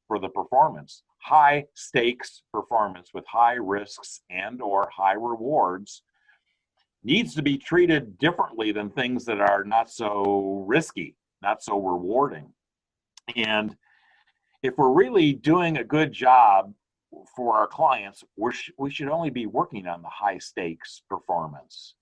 B: for the performance. High stakes performance with high risks and or high rewards needs to be treated differently than things that are not so risky, not so rewarding. And if we're really doing a good job for our clients, we should only be working on the high stakes performance.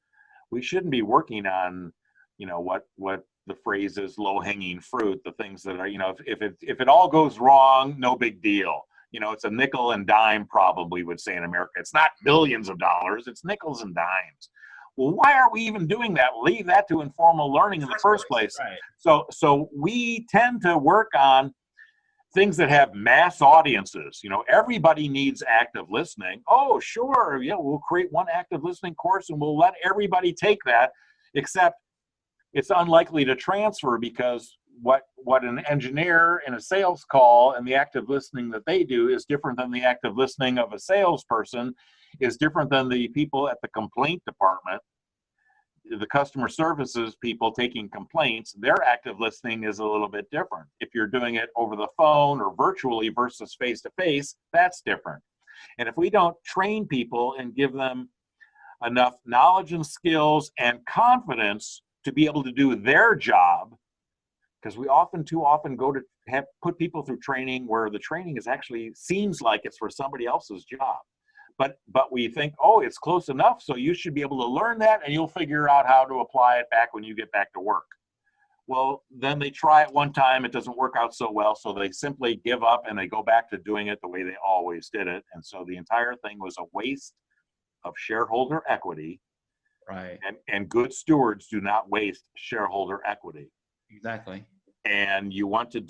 B: We shouldn't be working on, what the phrase is, low hanging fruit, the things that are, if it all goes wrong, no big deal. It's a nickel and dime problem, we would say in America. It's not millions of dollars, it's nickels and dimes. Well, why are we even doing that? Leave that to informal learning in the first place. Right. So we tend to work on things that have mass audiences. Everybody needs active listening. Oh, sure, yeah, we'll create one active listening course and we'll let everybody take that, except it's unlikely to transfer, because what an engineer in a sales call and the active listening that they do is different than the active listening of a salesperson, is different than the people at the complaint department, the customer services people taking complaints. Their active listening is a little bit different. If you're doing it over the phone or virtually versus face-to-face, that's different. And if we don't train people and give them enough knowledge and skills and confidence to be able to do their job, because we too often go to put people through training where the training is actually seems like it's for somebody else's job. But we think, oh, it's close enough, so you should be able to learn that and you'll figure out how to apply it back when you get back to work. Well, then they try it one time, it doesn't work out so well, so they simply give up and they go back to doing it the way they always did it. And so the entire thing was a waste of shareholder equity.
A: Right.
B: And good stewards do not waste shareholder equity.
A: Exactly.
B: And you want to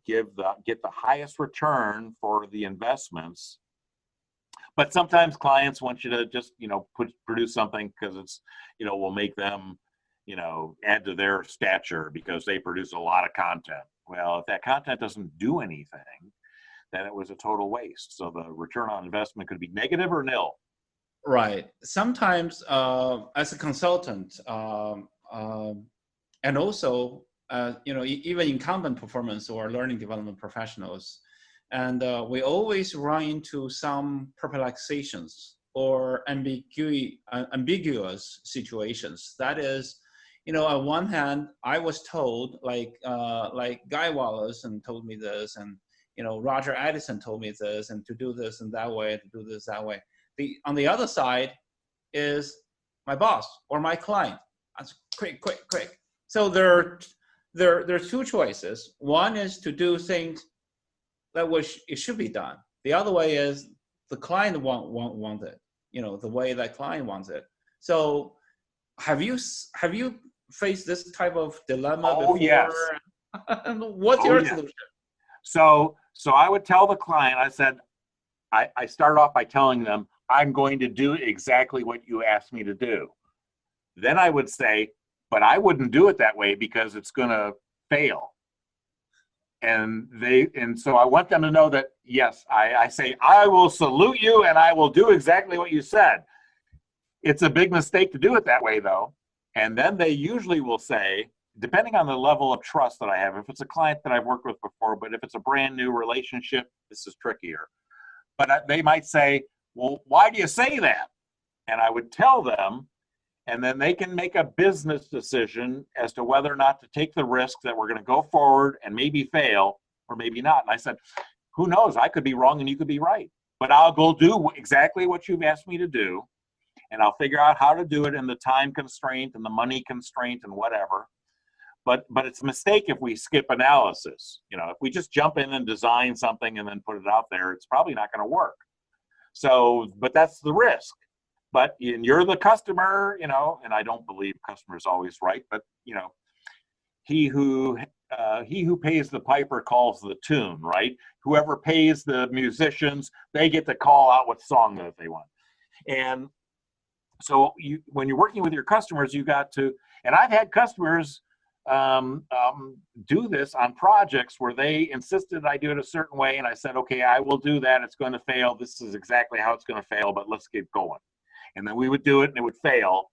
B: get the highest return for the investments. But sometimes clients want you to just, produce something because it's, will make them, add to their stature because they produce a lot of content. Well, if that content doesn't do anything, then it was a total waste. So the return on investment could be negative or nil.
A: Right. Sometimes as a consultant, and also, even incumbent performance or learning development professionals, and we always run into some perplexions or ambiguous situations. That is, on one hand, I was told, like Guy Wallace and told me this, and Roger Edison told me this, and to do this and that way, to do this that way. On the other side is my boss or my client. That's quick. So there are two choices. One is to do things that it should be done. The other way is the client want it, the way that client wants it. So have you faced this type of dilemma before?
B: Yes.
A: What's your solution?
B: So I would tell the client, I said, I start off by telling them, I'm going to do exactly what you asked me to do. Then I would say, but I wouldn't do it that way because it's going to fail. And so I want them to know that, yes, I say, I will salute you and I will do exactly what you said. It's a big mistake to do it that way, though. And then they usually will say, depending on the level of trust that I have, if it's a client that I've worked with before, but if it's a brand new relationship, this is trickier. But they might say, well, why do you say that? And I would tell them, and then they can make a business decision as to whether or not to take the risk that we're going to go forward and maybe fail or maybe not. And I said, who knows? I could be wrong and you could be right. But I'll go do exactly what you've asked me to do, and I'll figure out how to do it in the time constraint and the money constraint and whatever. But it's a mistake if we skip analysis. If we just jump in and design something and then put it out there, it's probably not going to work. So, but that's the risk. But you're the customer, and I don't believe customer is always right, but he who pays the piper calls the tune, right? Whoever pays the musicians, they get to call out what song that they want. And So when you're working with your customers, you got to, and I've had customers do this on projects where they insisted I do it a certain way, and I said, okay, I will do that. It's going to fail. This is exactly how it's going to fail, but let's get going. And then we would do it, and it would fail.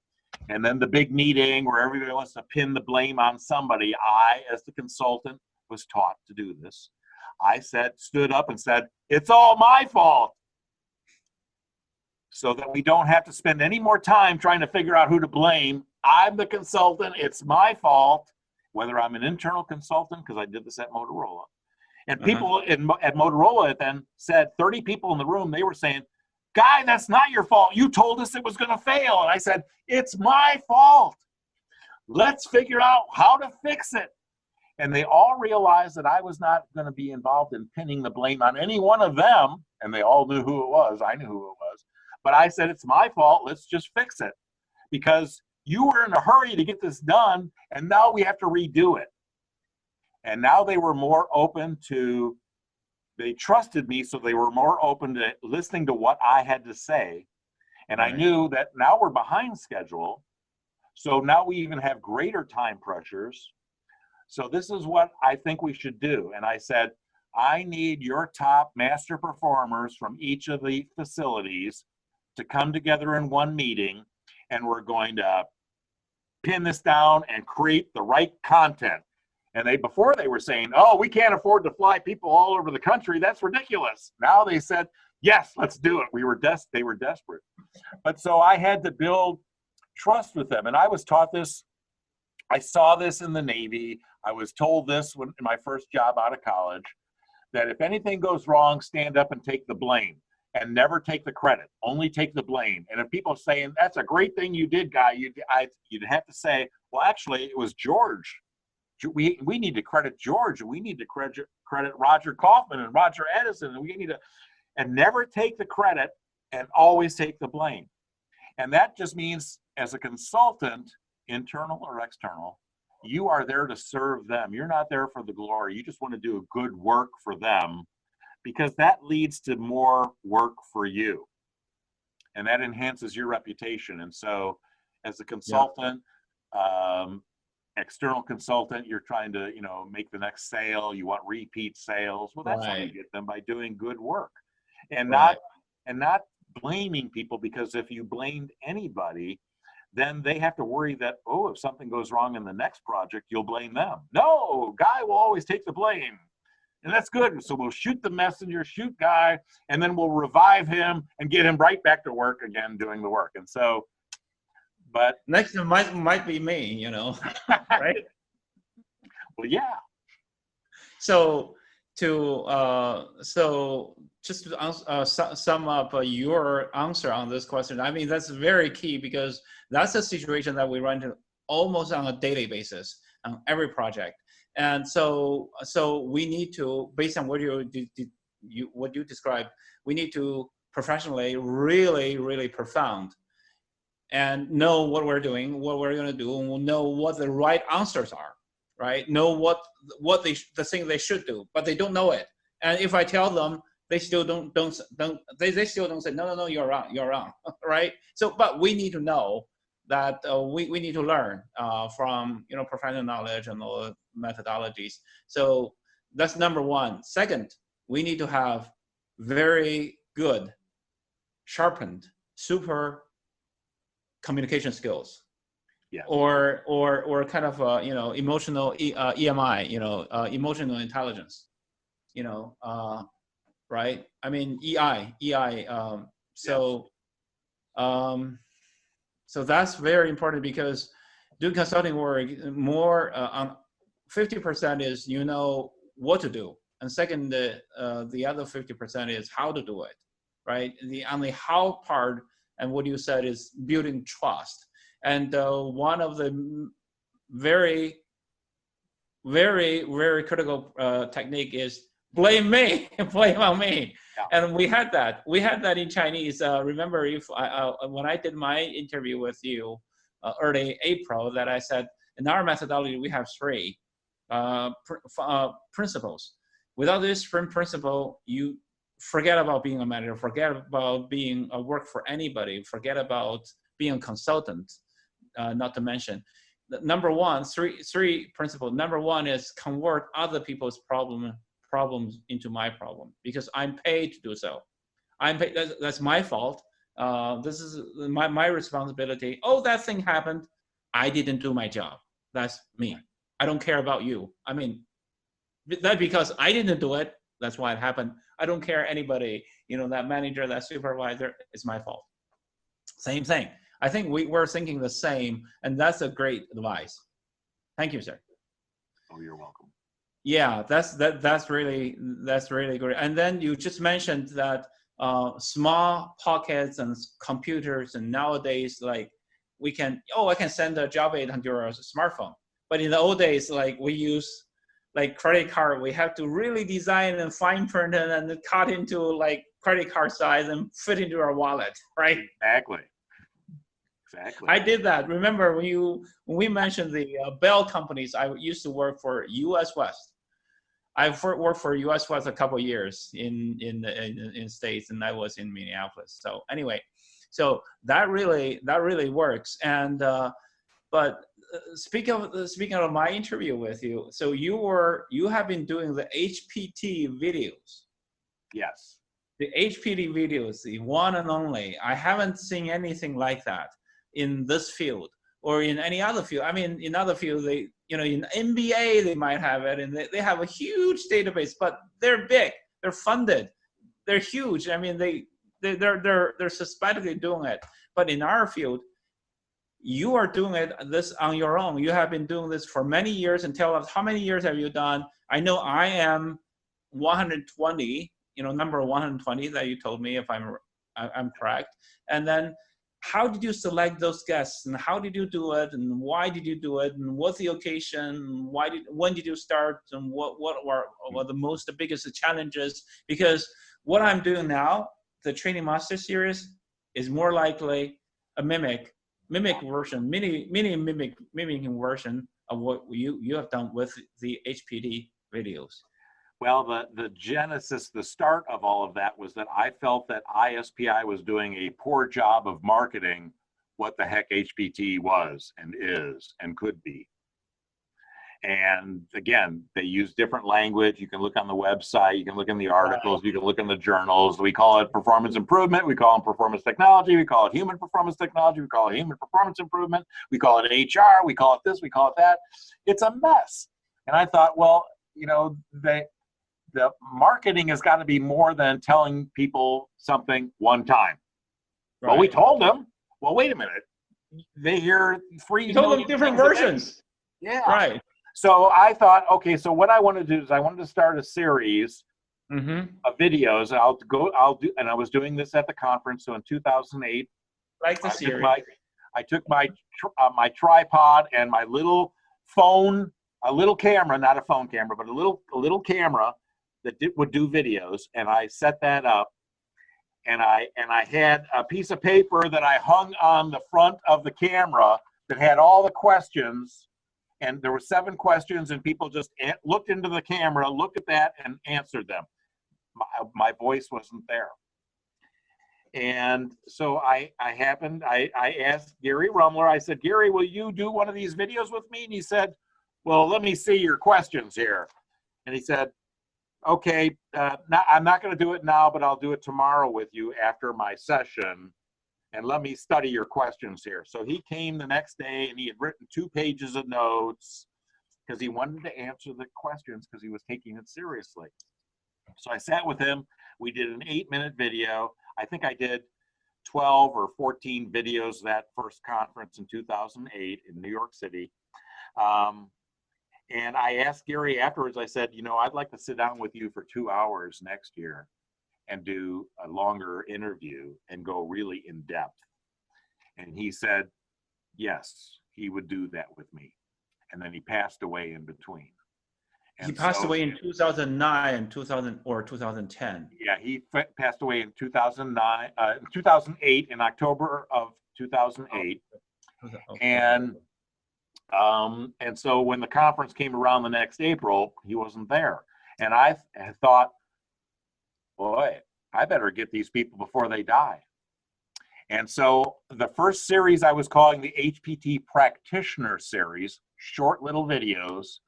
B: And then the big meeting where everybody wants to pin the blame on somebody, I, as the consultant, was taught to do this. I stood up and said, it's all my fault. So that we don't have to spend any more time trying to figure out who to blame. I'm the consultant. It's my fault. Whether I'm an internal consultant, because I did this at Motorola. And people at Motorola then said, 30 people in the room, they were saying, Guy, that's not your fault. You told us it was going to fail. And I said, it's my fault. Let's figure out how to fix it. And they all realized that I was not going to be involved in pinning the blame on any one of them. And they all knew who it was. I knew who it was. But I said, it's my fault. Let's just fix it. Because you were in a hurry to get this done, and now we have to redo it. And now they were more open to, they trusted me, so they were more open to listening to what I had to say. And I knew that now we're behind schedule. So now we even have greater time pressures. So this is what I think we should do. And I said, I need your top master performers from each of the facilities to come together in one meeting, and we're going to pin this down and create the right content. And before they were saying, oh, we can't afford to fly people all over the country. That's ridiculous. Now they said, yes, let's do it. They were desperate. But so I had to build trust with them. And I was taught this. I saw this in the Navy. I was told this in my first job out of college, that if anything goes wrong, stand up and take the blame. And never take the credit, only take the blame. And if people are saying, that's a great thing you did, Guy, you'd have to say, well, actually, it was George. We need to credit George, and we need to credit Roger Kaufman and Roger Edison, and never take the credit and always take the blame. And that just means, as a consultant, internal or external, you are there to serve them. You're not there for the glory. You just want to do good work for them, because that leads to more work for you, and that enhances your reputation. And so as a consultant, external consultant, you're trying to, make the next sale. You want repeat sales. Well, that's how you get them, by doing good work and not blaming people, because if you blamed anybody, then they have to worry that, oh, if something goes wrong in the next project, you'll blame them. No, Guy will always take the blame. And that's good. So we'll shoot the messenger, shoot Guy, and then we'll revive him and get him right back to work again, doing the work. And so, but
A: next might be me, right?
B: Well, yeah.
A: So just to sum up your answer on this question, I mean, that's very key, because that's a situation that we run into almost on a daily basis on every project. And so we need to, based on what you described, we need to professionally really, really profound and know what we're doing, what we're going to do, and we'll know what the right answers are, right? Know what the thing they should do, but they don't know it. And if I tell them, they still don't they still don't say, no, you're wrong, right? So, but we need to know that we need to learn from professional knowledge and all the methodologies. So that's number one. Second, we need to have very good, sharpened, super communication skills.
B: Yeah.
A: Or kind of emotional EMI, emotional intelligence, right? I mean EI. So that's very important, because doing consulting work, more on 50% is what to do, and second, the other 50% is how to do it, right? The only how part, and what you said, is building trust. And one of the very, very, very critical technique is blame me, blame on me. Yeah. And we had that in Chinese. Remember, when I did my interview with you early April, that I said, in our methodology, we have three principles. Without this principle, you forget about being a manager, forget about being a work for anybody, forget about being a consultant, not to mention. Number one, three principles. Number one is convert other people's problems into my problem, because I'm paid to do so. I'm paid, that's my fault. This is my responsibility. Oh, that thing happened. I didn't do my job. That's me. I don't care about you. I mean, that because I didn't do it, that's why it happened. I don't care anybody, that manager, that supervisor, it's my fault. Same thing. I think we're thinking the same, and that's a great advice. Thank you, sir.
B: Oh, you're welcome.
A: Yeah, that's really great. And then you just mentioned that small pockets and computers, and nowadays, like I can send a job aid onto your smartphone. But in the old days, like we use like credit card, we have to really design and fine print it and cut into like credit card size and fit into our wallet, right?
B: Exactly.
A: I did that. Remember when we mentioned the Bell companies, I used to work for US West. I've worked for US West a couple of years in States, and I was in Minneapolis. So anyway, so that really works. And but speaking of my interview with you, so you have been doing the HPT videos.
B: Yes.
A: The HPT videos, the one and only. I haven't seen anything like that in this field or in any other field. I mean, in other fields, they, in NBA, they might have it, and they have a huge database, but they're big, they're funded, they're huge. I mean, they're systematically doing it. But in our field, you are doing this on your own. You have been doing this for many years, and tell us, how many years have you done? I know I am 120, number 120 that you told me, if I'm correct. And then how did you select those guests, and how did you do it, and why did you do it, and what's the occasion, when did you start, and what were the biggest challenges? Because what I'm doing now, the Training Master Series, is more likely a mimicking version of what you have done with the HPT videos.
B: Well, the genesis, the start of all of that was that I felt that ISPI was doing a poor job of marketing what the heck HPT was and is and could be. And again, they use different language. You can look on the website, you can look in the articles, you can look in the journals. We call it performance improvement, we call it performance technology, we call it human performance technology, we call it human performance improvement, we call it HR, we call it this, we call it that. It's a mess. And I thought, well, the marketing has got to be more than telling people something one time. Right. Well, we told them, well, wait a minute. They hear 3
A: You told them different versions.
B: Yeah.
A: Right.
B: So I thought, okay, so what I want to do is I wanted to start a series of videos. And I was doing this at the conference. So in 2008,
A: like the series,
B: I took my tripod and my little phone, a little camera, not a phone camera, but a little camera that would do videos, and I set that up, and I had a piece of paper that I hung on the front of the camera that had all the questions, and there were 7 questions, and people just looked into the camera, looked at that, and answered them. My voice wasn't there. And so I asked Gary Rumler, I said, Gary, will you do one of these videos with me? And he said, well, let me see your questions here. And he said, okay, I'm not going to do it now, but I'll do it tomorrow with you after my session, and let me study your questions here. So he came the next day, and he had written 2 pages of notes because he wanted to answer the questions because he was taking it seriously. So I sat with him. We did an 8-minute video. I think I did 12 or 14 videos that first conference in 2008 in New York City. And I asked Gary afterwards, I said, I'd like to sit down with you for 2 hours next year and do a longer interview and go really in depth. And he said, yes, he would do that with me. And then he passed away in between. And
A: he passed away in 2009 and 2010.
B: Yeah, he passed away in 2008, in October of 2008. Okay. And so when the conference came around the next April, he wasn't there. And I thought, boy, I better get these people before they die. And so the first series I was calling the HPT Practitioner Series, short little videos.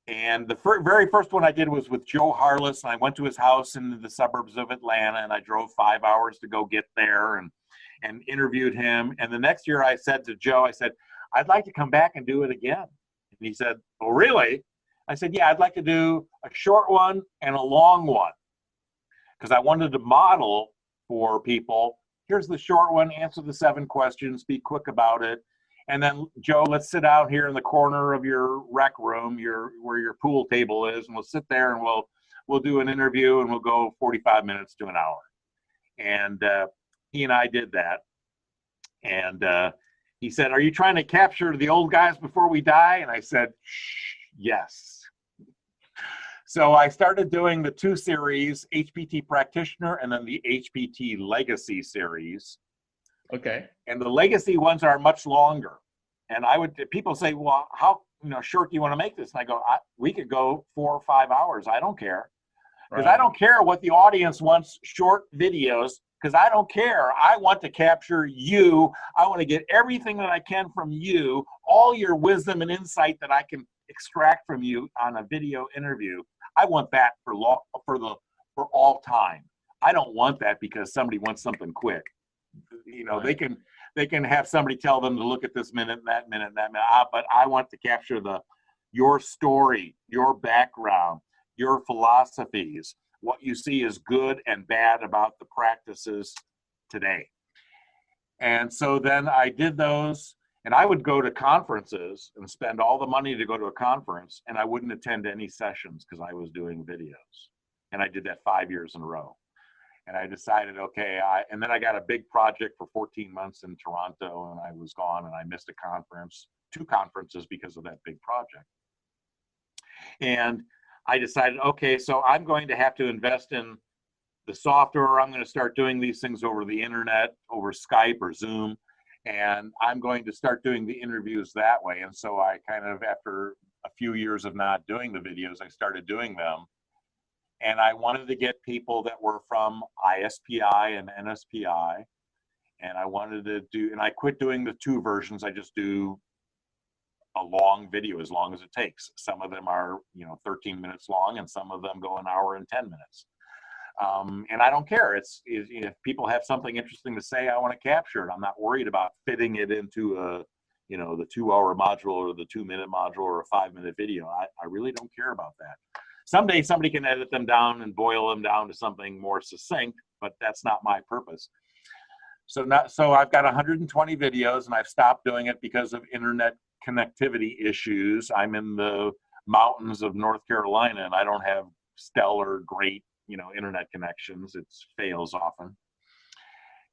B: And the very first one I did was with Joe Harless, and I went to his house in the suburbs of Atlanta, and I drove 5 hours to go get there and interviewed him. And the next year I said to Joe, I said, I'd like to come back and do it again. And he said, oh, really? I said, yeah, I'd like to do a short one and a long one, because I wanted to model for people. Here's the short one, answer the 7 questions, be quick about it. And then, Joe, let's sit out here in the corner of your rec room, where your pool table is, and we'll sit there and we'll do an interview, and we'll go 45 minutes to an hour. And he and I did that. And he said, are you trying to capture the old guys before we die? And I said, yes. So I started doing the 2 series, HPT Practitioner and then the HPT Legacy series.
A: Okay.
B: And the legacy ones are much longer. And people say, well, how short do you want to make this? And I go, we could go 4 or 5 hours. I don't care. Because I don't care what the audience wants, short videos, because I don't care. I want to capture you. I want to get everything that I can from you, all your wisdom and insight that I can extract from you on a video interview. I want that for all time. I don't want that because somebody wants something quick. Right. They can have somebody tell them to look at this minute, that minute, that minute. But I want to capture your story, your background, your philosophies, what you see is good and bad about the practices today. And so then I did those, and I would go to conferences and spend all the money to go to a conference, and I wouldn't attend any sessions because I was doing videos. And I did that 5 years in a row. And I decided, okay, and then I got a big project for 14 months in Toronto, and I was gone, and I missed a conference, 2 conferences because of that big project. And I decided, okay, so I'm going to have to invest in the software. I'm going to start doing these things over the internet, over Skype or Zoom, and I'm going to start doing the interviews that way. And so I kind of, after a few years of not doing the videos, I started doing them. And I wanted to get people that were from ISPI and NSPI. And I wanted to do, and I quit doing the 2 versions. I just do a long video as long as it takes. Some of them are, 13 minutes long, and some of them go an hour and 10 minutes. And I don't care. If people have something interesting to say, I want to capture it. I'm not worried about fitting it into the 2-hour module or the 2-minute module or a 5-minute video. I really don't care about that. Someday somebody can edit them down and boil them down to something more succinct, but that's not my purpose. So I've got 120 videos, and I've stopped doing it because of internet connectivity issues. I'm in the mountains of North Carolina, and I don't have stellar, great, internet connections. It fails often.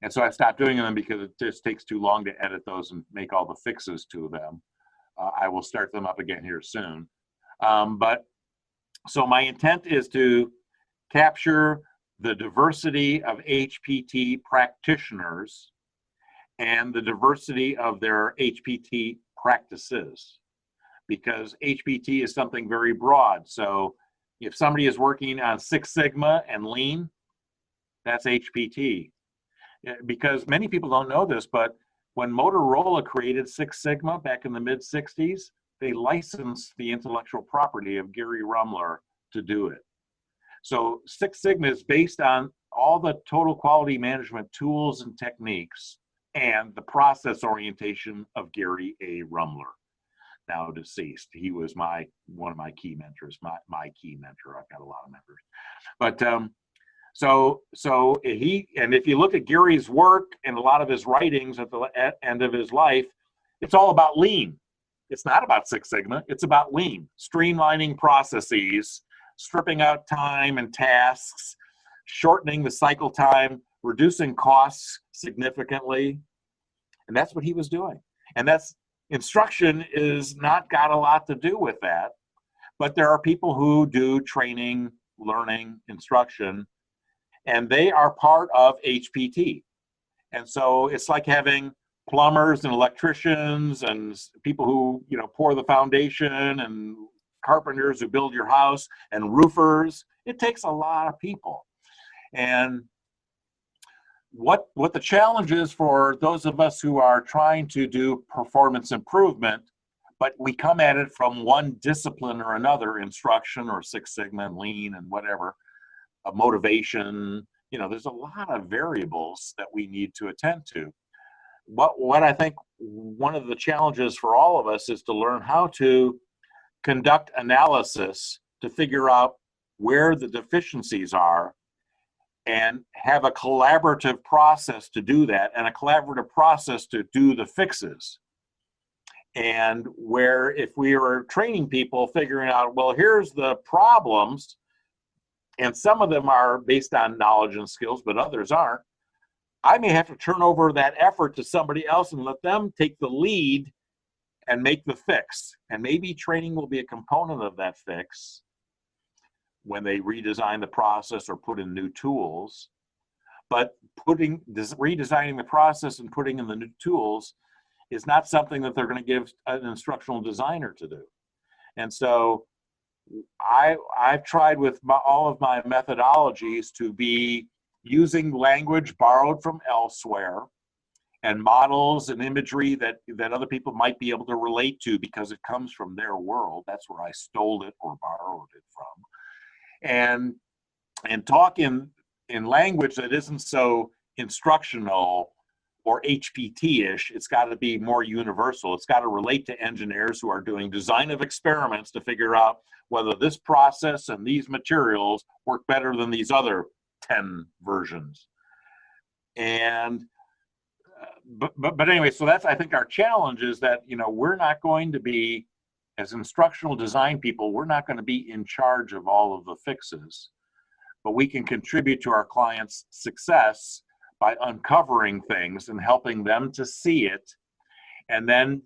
B: And so I stopped doing them because it just takes too long to edit those and make all the fixes to them. I will start them up again here soon. So my intent is to capture the diversity of HPT practitioners and the diversity of their HPT practices, because HPT is something very broad. So if somebody is working on 6 Sigma and Lean, that's HPT. Because many people don't know this, but when Motorola created 6 Sigma back in the mid-60s, they licensed the intellectual property of Gary Rumler to do it. So 6 Sigma is based on all the total quality management tools and techniques and the process orientation of Gary A. Rumler, now deceased. He was one of my key mentors, my key mentor. I've got a lot of mentors. But and if you look at Gary's work and a lot of his writings at the end of his life, it's all about lean. It's not about 6 Sigma, it's about lean, streamlining processes, stripping out time and tasks, shortening the cycle time, reducing costs significantly. And that's what he was doing. And instruction is not got a lot to do with that, but there are people who do training, learning, instruction, and they are part of HPT. And so it's like having plumbers and electricians and people who, pour the foundation, and carpenters who build your house, and roofers. It takes a lot of people. And what the challenge is for those of us who are trying to do performance improvement, but we come at it from one discipline or another, instruction or Six Sigma and Lean and whatever, motivation, there's a lot of variables that we need to attend to. What I think one of the challenges for all of us is to learn how to conduct analysis to figure out where the deficiencies are and have a collaborative process to do that, and a collaborative process to do the fixes. And where if we were training people figuring out, well, here's the problems, and some of them are based on knowledge and skills, but others aren't, I may have to turn over that effort to somebody else and let them take the lead and make the fix. And maybe training will be a component of that fix when they redesign the process or put in new tools. But redesigning the process and putting in the new tools is not something that they're going to give an instructional designer to do. And so I've tried with all of my methodologies to be using language borrowed from elsewhere and models and imagery that other people might be able to relate to because it comes from their world. That's where I stole it or borrowed it from. And talk in language that isn't so instructional or HPT-ish. It's got to be more universal. It's got to relate to engineers who are doing design of experiments to figure out whether this process and these materials work better than these other 10 versions. And but anyway, so that's, I think, our challenge is that we're not going to be, as instructional design people, we're not going to be in charge of all of the fixes, but we can contribute to our clients' success by uncovering things and helping them to see it, and then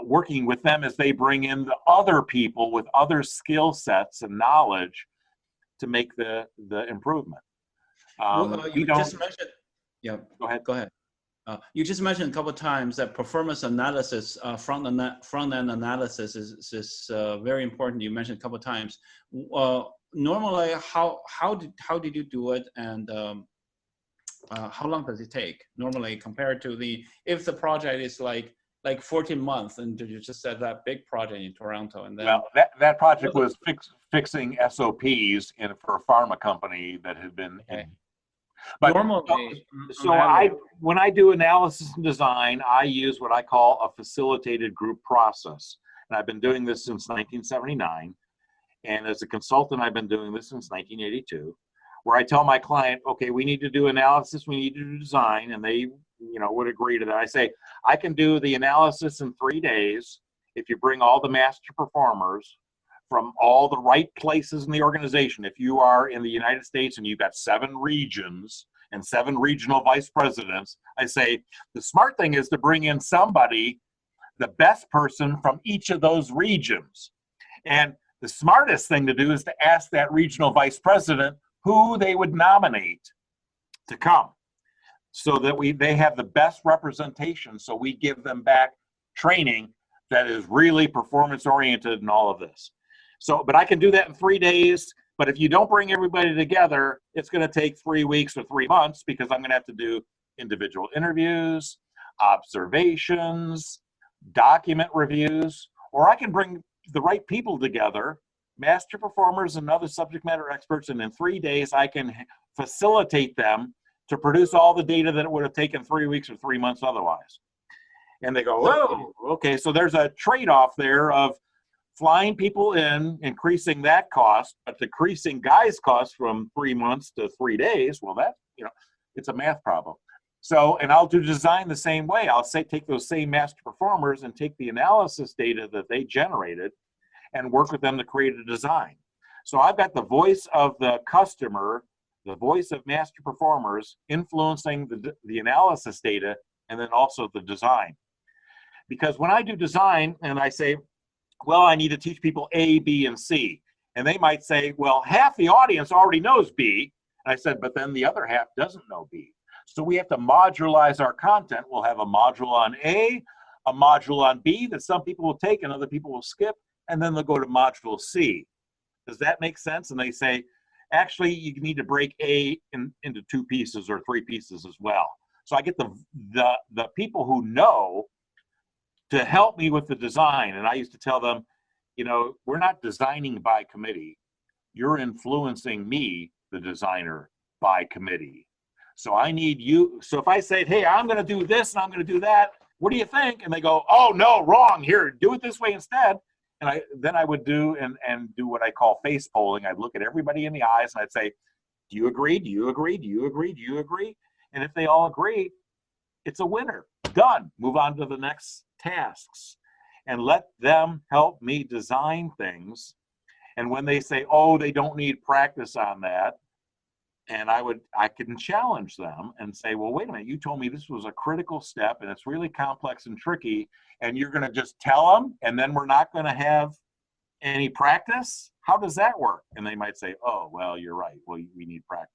B: working with them as they bring in the other people with other skill sets and knowledge to make the improvement.
A: You just mentioned, yeah,
B: go ahead.
A: You just mentioned a couple of times that performance analysis, front-end analysis is very important. You mentioned a couple of times. Normally, how did you do it, and how long does it take normally compared to if the project is like 14 months, and you just said that big project in Toronto, and then
B: that project was fixing SOPs for a pharma company that had been.
A: Okay.
B: But
A: normally,
B: when I do analysis and design, I use what I call a facilitated group process, and I've been doing this since 1979. And as a consultant, I've been doing this since 1982, where I tell my client, okay, we need to do analysis, we need to do design, and they would agree to that. I say, I can do the analysis in 3 days if you bring all the master performers from all the right places in the organization. If you are in the United States and you've got 7 regions and 7 regional vice presidents, I say, the smart thing is to bring in somebody, the best person from each of those regions. And the smartest thing to do is to ask that regional vice president who they would nominate to come, so that they have the best representation, so we give them back training that is really performance oriented and all of this. So, but I can do that in 3 days, but if you don't bring everybody together, it's going to take 3 weeks or 3 months, because I'm going to have to do individual interviews, observations, document reviews, or I can bring the right people together, master performers and other subject matter experts, and in 3 days I can facilitate them to produce all the data that it would have taken 3 weeks or 3 months otherwise. And they go, whoa, okay, so there's a trade-off there of flying people in, increasing that cost, but decreasing Guy's cost from 3 months to 3 days. Well, that, it's a math problem. So, and I'll do design the same way. I'll take those same master performers and take the analysis data that they generated and work with them to create a design. So I've got the voice of the customer, the voice of master performers influencing the analysis data, and then also the design. Because when I do design and I say, well, I need to teach people A, B, and C, and they might say, well, half the audience already knows B. And I said, but then the other half doesn't know B. So we have to modularize our content. We'll have a module on A, a module on B that some people will take and other people will skip, and then they'll go to module C. Does that make sense? And they say, actually, you need to break A into 2 pieces or 3 pieces as well. So I get the people who know to help me with the design. And I used to tell them, you know, we're not designing by committee. You're influencing me, the designer, by committee. So I need you. So if I say, hey, I'm going to do this and I'm going to do that, what do you think? And they go, oh, no, wrong. Here, do it this way instead. And then I would do what I call face polling. I'd look at everybody in the eyes and I'd say, do you agree? Do you agree? Do you agree? Do you agree? And if they all agree, it's a winner. Done. Move on to the next tasks and let them help me design things. And when they say, oh, they don't need practice on that, and I can challenge them and say, well, wait a minute, you told me this was a critical step and it's really complex and tricky, and you're going to just tell them and then we're not going to have any practice? How does that work? And they might say, oh, well, you're right. Well, we need practice.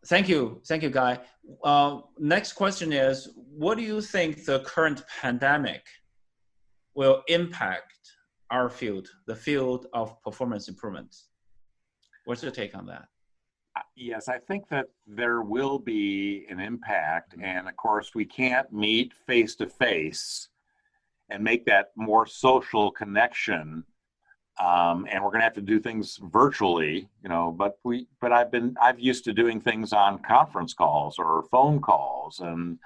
A: Thank you, Guy. Next question is, what do you think the current pandemic will impact our field, the field of performance improvement? What's your take on that?
B: Yes, I think that there will be an impact. And of course, we can't meet face to face and make that more social connection. And we're going to have to do things virtually, you know, but I've used to doing things on conference calls or phone calls. So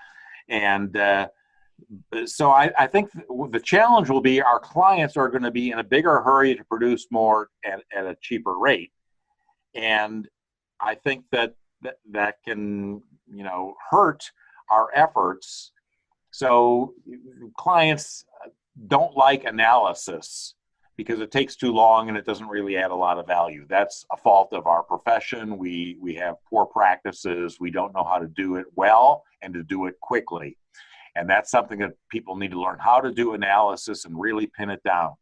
B: I think the challenge will be our clients are going to be in a bigger hurry to produce more at a cheaper rate. And I think that can, you know, hurt our efforts. So clients don't like analysis because it takes too long and it doesn't really add a lot of value. That's a fault of our profession. We have poor practices. We don't know how to do it well and to do it quickly. And that's something that people need to learn, how to do analysis and really pin it down.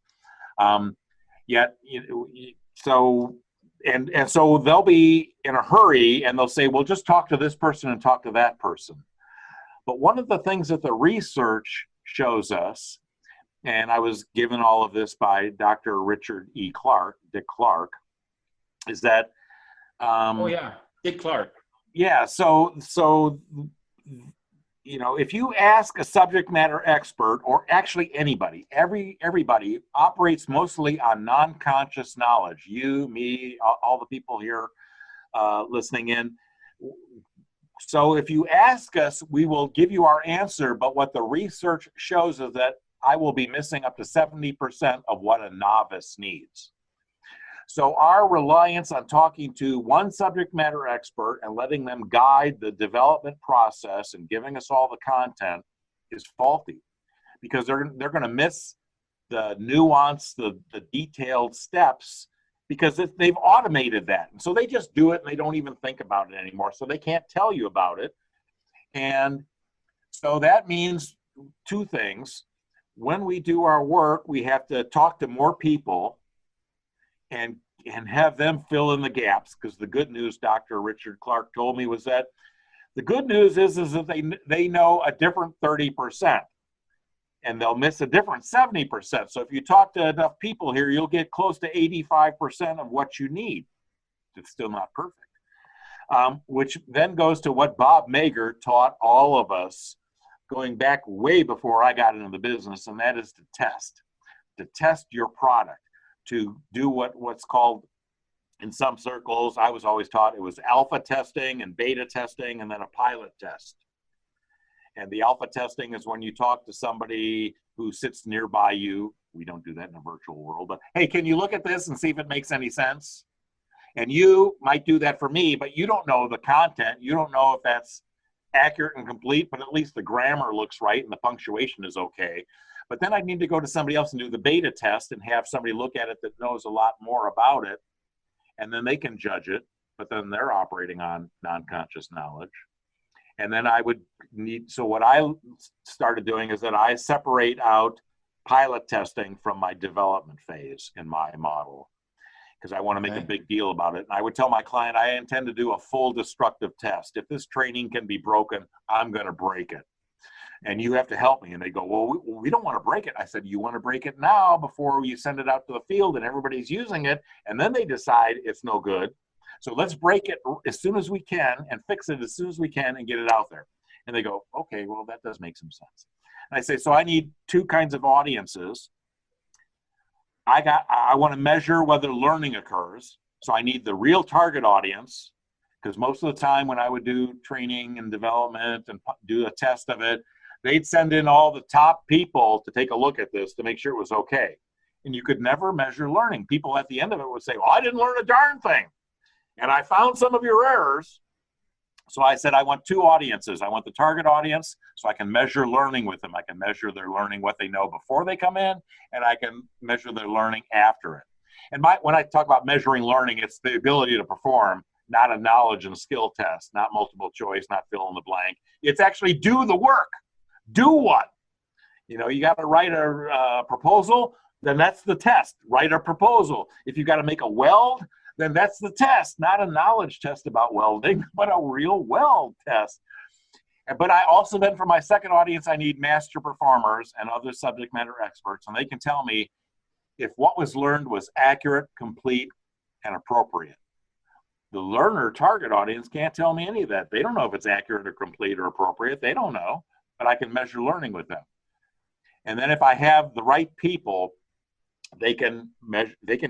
B: So they'll be in a hurry and they'll say, well, just talk to this person and talk to that person. But one of the things that the research shows us, and I was given all of this by Dr. Richard E. Clark, Dick Clark, is that
A: Dick Clark.
B: Yeah, so you know, if you ask a subject matter expert, or actually anybody, everybody operates mostly on non-conscious knowledge. You, me, all the people here listening in. So if you ask us, we will give you our answer, but what the research shows is that I will be missing up to 70% of what a novice needs. So our reliance on talking to one subject matter expert and letting them guide the development process and giving us all the content is faulty, because they're going to miss the nuance, the detailed steps, because they've automated that. And so they just do it and they don't even think about it anymore. So they can't tell you about it. And so that means 2 things. When we do our work, we have to talk to more people and have them fill in the gaps, because the good news, Dr. Richard Clark told me, was that the good news is that they know a different 30% and they'll miss a different 70%. So if you talk to enough people here, you'll get close to 85% of what you need. It's still not perfect. Which then goes to what Bob Mager taught all of us going back way before I got into the business, and that is to test your product, to do what's called, in some circles, I was always taught it was alpha testing and beta testing and then a pilot test. And the alpha testing is when you talk to somebody who sits nearby you. We don't do that in a virtual world, but hey, can you look at this and see if it makes any sense? And you might do that for me, but you don't know the content. You don't know if that's accurate and complete, but at least the grammar looks right and the punctuation is okay. But then I need to go to somebody else and do the beta test and have somebody look at it that knows a lot more about it, and then they can judge it, but then they're operating on non-conscious knowledge. And then I would need, so what I started doing is that I separate out pilot testing from my development phase in my model, because I want to make a big deal about it. And I would tell my client, I intend to do a full destructive test. If this training can be broken, I'm going to break it. and you have to help me. And they go, well, we don't want to break it. I said, you want to break it now before you send it out to the field and everybody's using it, and then they decide it's no good. So let's break it as soon as we can and fix it as soon as we can and get it out there. And they go, okay, well, that does make some sense. And I say, so I need two kinds of audiences. I want to measure whether learning occurs. So I need the real target audience, because most of the time when I would do training and development and do a test of it, they'd send in all the top people to take a look at this to make sure it was okay. And you could never measure learning. People at the end of it would say, well, I didn't learn a darn thing. And I found some of your errors. So I said, I want two audiences. I want the target audience so I can measure learning with them. I can measure their learning, what they know before they come in, and I can measure their learning after it. And when I talk about measuring learning, it's the ability to perform, not a knowledge and skill test, not multiple choice, not fill in the blank. It's actually do the work. Do what? You know, you got to write a proposal, then that's the test. Write a proposal. If you got to make a weld, then that's the test, not a knowledge test about welding, but a real weld test. But I also then, for my second audience, I need master performers and other subject matter experts, and they can tell me if what was learned was accurate, complete, and appropriate. The learner target audience can't tell me any of that. They don't know if it's accurate or complete or appropriate. They don't know, but I can measure learning with them. And then if I have the right people, they can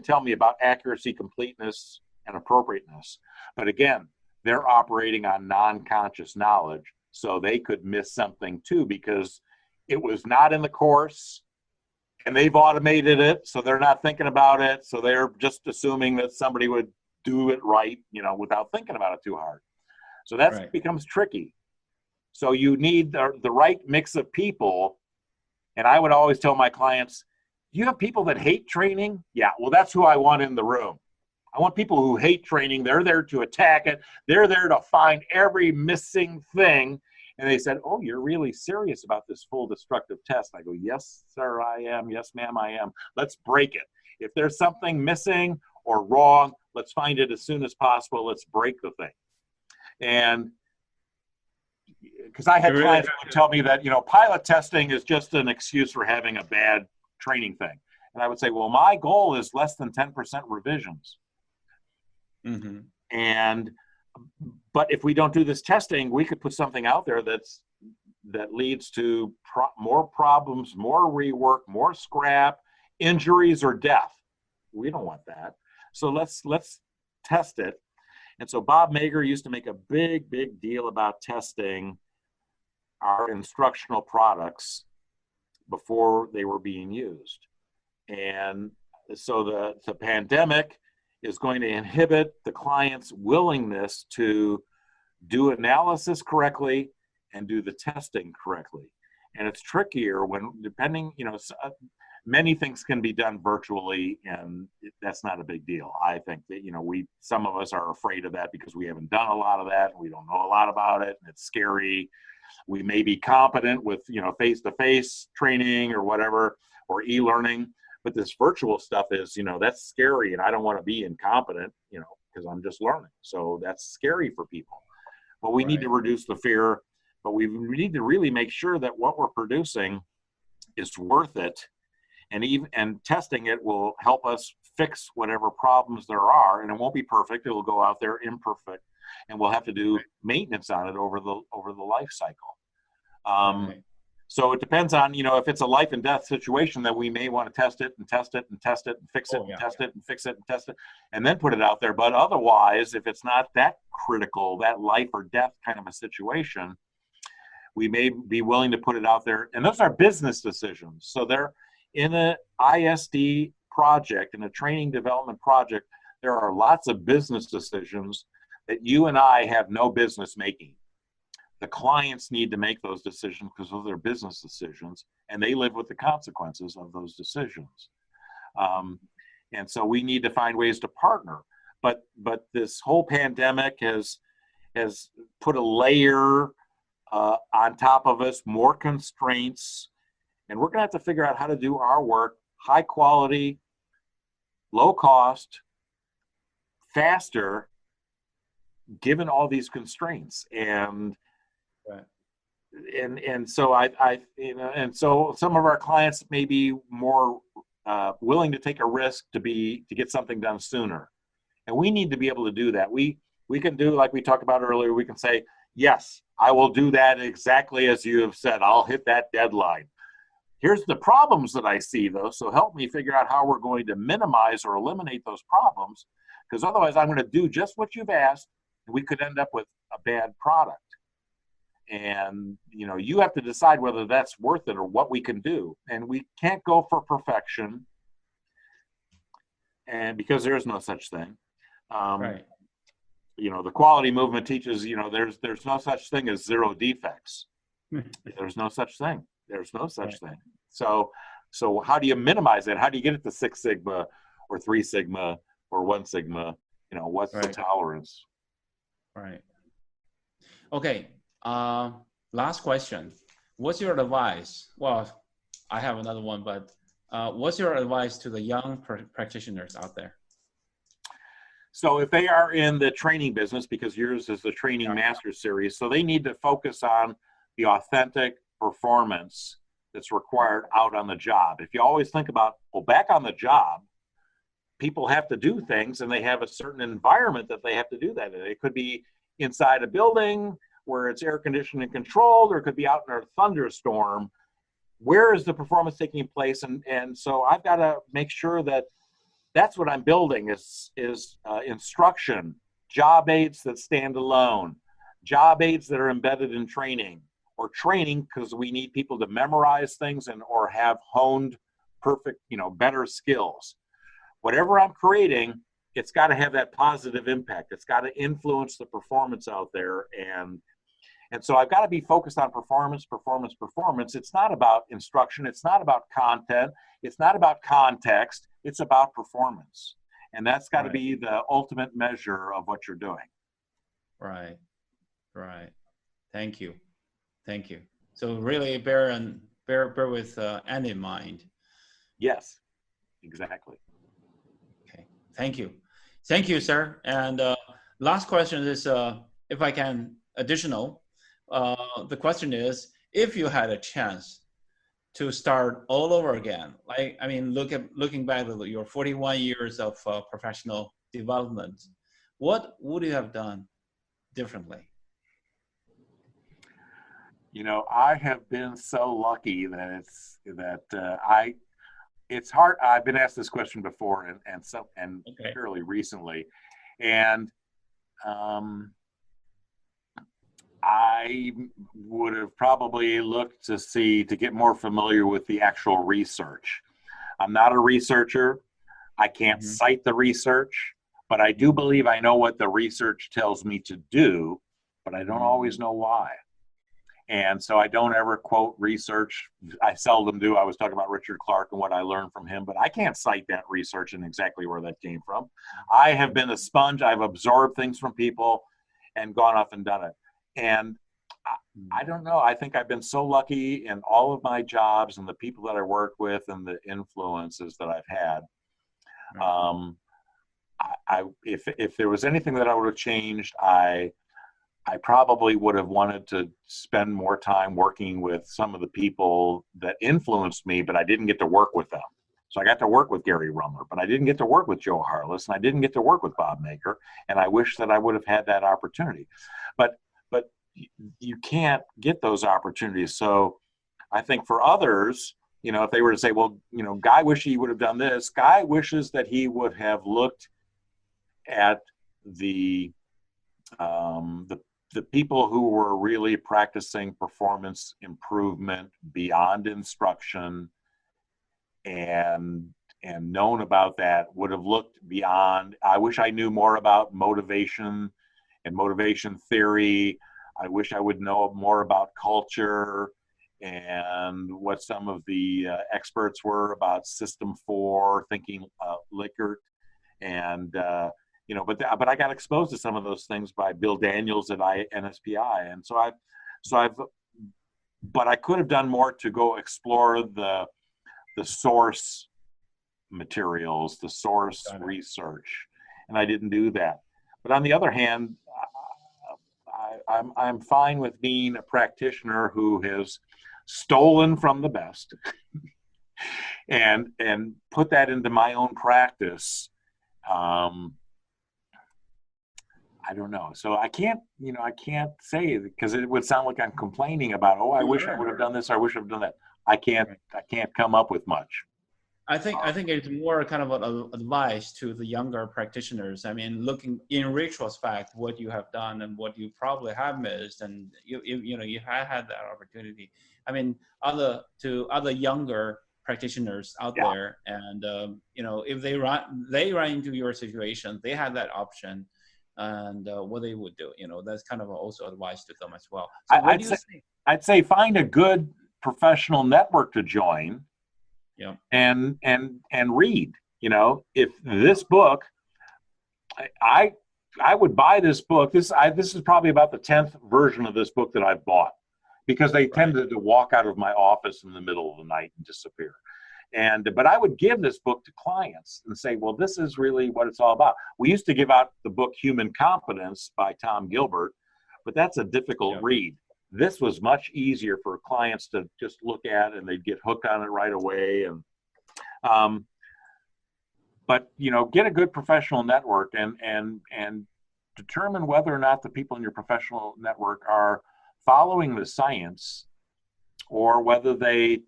B: tell me about accuracy, completeness, and appropriateness. But again, they're operating on non-conscious knowledge, so they could miss something too because it was not in the course and they've automated it, so they're not thinking about it, so they're just assuming that somebody would do it right, you know, without thinking about it too hard. So that
A: right.
B: becomes tricky. So you need the right mix of people. And I would always tell my clients, you have people that hate training? Yeah, well, that's who I want in the room. I want people who hate training. They're there to attack it. They're there to find every missing thing. And they said, oh, you're really serious about this full destructive test. I go, yes, sir, I am. Yes, ma'am, I am. Let's break it. If there's something missing or wrong, let's find it as soon as possible. Let's break the thing. And because I had clients who would tell me that, you know, pilot testing is just an excuse for having a bad training thing. And I would say, well, my goal is less than 10% revisions.
A: Mm-hmm.
B: But if we don't do this testing, we could put something out there that leads to more problems, more rework, more scrap, injuries, or death. We don't want that. So let's test it. And so Bob Mager used to make a big deal about testing our instructional products before they were being used. And so the pandemic is going to inhibit the client's willingness to do analysis correctly and do the testing correctly. And it's trickier when, depending, you know, many things can be done virtually, and that's not a big deal. I think that, you know, some of us are afraid of that because we haven't done a lot of that. We don't know a lot about it, and it's scary. We may be competent with, you know, face-to-face training or whatever, or e-learning, but this virtual stuff is, you know, that's scary, and I don't want to be incompetent, you know, because I'm just learning. So that's scary for people. But we need to reduce the fear, but we need to really make sure that what we're producing is worth it. And testing it will help us fix whatever problems there are, and it won't be perfect. It will go out there imperfect, and we'll have to do maintenance on it over the life cycle. So it depends on, you know, if it's a life and death situation, then we may want to test it and test it and test it and fix it and test it and fix it and test it and then put it out there. But otherwise, if it's not that critical, that life or death kind of a situation, we may be willing to put it out there. And those are business decisions. So they're in an ISD project, in a training development project, there are lots of business decisions that you and I have no business making. The clients need to make those decisions because of their business decisions, and they live with the consequences of those decisions. And so we need to find ways to partner. But this whole pandemic has put a layer on top of us, more constraints, and we're going to have to figure out how to do our work high quality, low cost, faster, given all these constraints. And and so I you know, and so some of our clients may be more willing to take a risk to get something done sooner, and we need to be able to do that. We can do, like we talked about earlier, we can say, yes, I will do that exactly as you have said. I'll hit that deadline. Here's the problems that I see, though, so help me figure out how we're going to minimize or eliminate those problems, because otherwise I'm going to do just what you've asked, and we could end up with a bad product. And, you know, you have to decide whether that's worth it or what we can do. And we can't go for perfection, and because there is no such thing.
A: Right.
B: You know, the quality movement teaches, you know, there's no such thing as zero defects. There's no such thing. There's no such thing. So how do you minimize it? How do you get it to 6 Sigma or 3 Sigma or 1 Sigma? You know, what's the tolerance?
A: Right. Okay. Last question. What's your advice? Well, I have another one, but what's your advice to the young practitioners out there?
B: So if they are in the training business, because yours is the training master series, so they need to focus on the authentic performance that's required out on the job. If you always think about, well, back on the job, people have to do things and they have a certain environment that they have to do that in. It could be inside a building where it's air conditioned and controlled, or it could be out in a thunderstorm. Where is the performance taking place? And so I've got to make sure that that's what I'm building is instruction, job aids that stand alone, job aids that are embedded in training, or training because we need people to memorize things or have honed perfect, you know, better skills. Whatever I'm creating, it's got to have that positive impact. It's got to influence the performance out there. And so I've got to be focused on performance. It's not about instruction. It's not about content. It's not about context. It's about performance. And that's got to be the ultimate measure of what you're doing.
A: Right. Thank you. So really bear with end in mind.
B: Yes, exactly.
A: Okay. Thank you, sir. And last question is, if I can, additional. The question is, if you had a chance to start all over again, like, I mean, looking back at your 41 years of professional development, what would you have done differently?
B: You know, I have been so lucky that it's hard. I've been asked this question before and fairly recently, and I would have probably looked to get more familiar with the actual research. I'm not a researcher. I can't cite the research, but I do believe I know what the research tells me to do, but I don't always know why. And so I don't ever quote research. I seldom do. I was talking about Richard Clark and what I learned from him, but I can't cite that research and exactly where that came from. I have been a sponge. I've absorbed things from people and gone off and done it. And I don't know. I think I've been so lucky in all of my jobs and the people that I work with and the influences that I've had. If there was anything that I would have changed, I probably would have wanted to spend more time working with some of the people that influenced me, but I didn't get to work with them. So I got to work with Gary Rumler, but I didn't get to work with Joe Harless, and I didn't get to work with Bob Maker, and I wish that I would have had that opportunity. But you can't get those opportunities. So I think for others, you know, if they were to say, well, you know, Guy wishes he would have done this, Guy wishes that he would have looked at the people who were really practicing performance improvement beyond instruction and known about that, would have looked beyond. I wish I knew more about motivation and motivation theory. I wish I would know more about culture and what some of the experts were about System 4, thinking Likert, and you know, but I got exposed to some of those things by Bill Daniels at ISPI, and but I could have done more to go explore the source materials, the source research, and I didn't do that. But on the other hand, I'm fine with being a practitioner who has stolen from the best and put that into my own practice. I don't know. So I can't say, because it would sound like I'm complaining about, oh, I wish I would have done this, or I wish I've done that. I can't come up with much.
A: I think it's more kind of an advice to the younger practitioners. I mean, looking in retrospect, what you have done and what you probably have missed, and you have had that opportunity. I mean, other younger practitioners out there, and if they run into your situation, they have that option, and what they would do. That's kind of also advice to them as well. So
B: I'd say find a good professional network to join.
A: Yeah.
B: And read. If this book, I would buy this book. This is probably about the 10th version of this book that I've bought, because they tended to walk out of my office in the middle of the night and disappear. But I would give this book to clients and say, well, this is really what it's all about. We used to give out the book Human Competence by Tom Gilbert, but that's a difficult read. This was much easier for clients to just look at, and they'd get hooked on it right away. But get a good professional network and determine whether or not the people in your professional network are following the science, or whether they,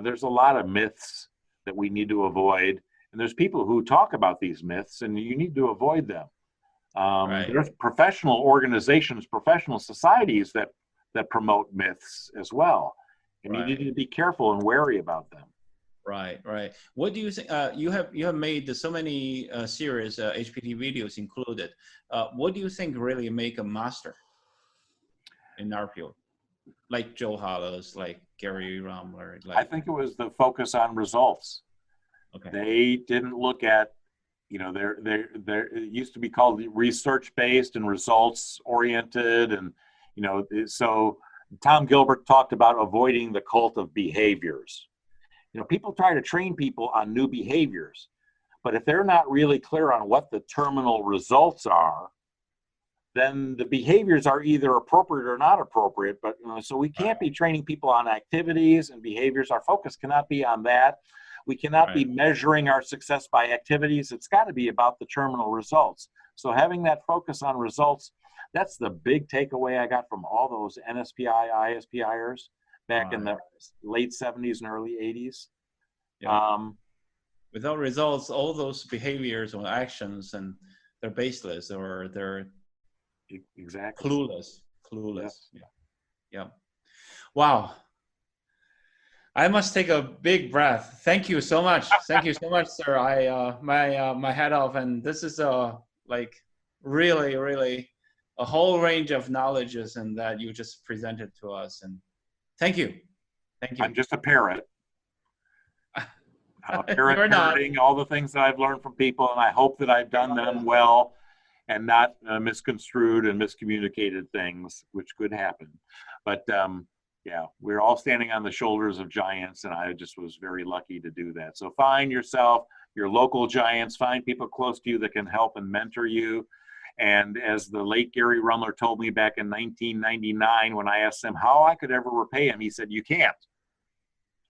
B: there's a lot of myths that we need to avoid, and there's people who talk about these myths, and you need to avoid them. There's professional organizations, professional societies that promote myths as well, and you need to be careful and wary about them.
A: Right. What do you think? You have made so many series, HPT videos included. What do you think really make a master in our field, like Joe Hollis, like Gary Rumler?
B: I think it was the focus on results. Okay. They didn't look at, it used to be called research-based and results-oriented, and so Tom Gilbert talked about avoiding the cult of behaviors. People try to train people on new behaviors, but if they're not really clear on what the terminal results are, then the behaviors are either appropriate or not appropriate. But so we can't be training people on activities and behaviors. Our focus cannot be on that. We cannot be measuring our success by activities. It's got to be about the terminal results. So having that focus on results, that's the big takeaway I got from all those NSPI, ISPIers back in the late 70s and early 80s.
A: Without results, all those behaviors or actions, and they're baseless, or they're clueless. Yeah. Wow. I must take a big breath. Thank you so much. Thank you so much, sir. My hat off, and this is like really a whole range of knowledges and that you just presented to us, and thank you.
B: I'm just a parrot. I'm a parrot parroting all the things that I've learned from people, and I hope that I've done them well and not misconstrued and miscommunicated things, which could happen. But we're all standing on the shoulders of giants, and I just was very lucky to do that. So find yourself, your local giants, find people close to you that can help and mentor you. And as the late Gary Rumler told me back in 1999, when I asked him how I could ever repay him, he said, "You can't."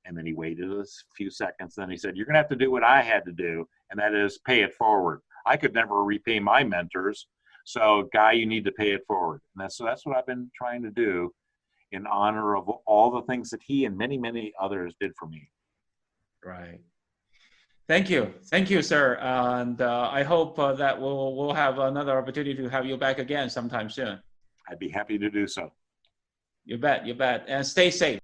B: And then he waited a few seconds. Then he said, "You're going to have to do what I had to do, and that is pay it forward. I could never repay my mentors. So, Guy, you need to pay it forward." And that's what I've been trying to do in honor of all the things that he and many others did for me.
A: Right. Thank you, sir. And I hope that we'll have another opportunity to have you back again sometime soon.
B: I'd be happy to do so.
A: You bet. And stay safe.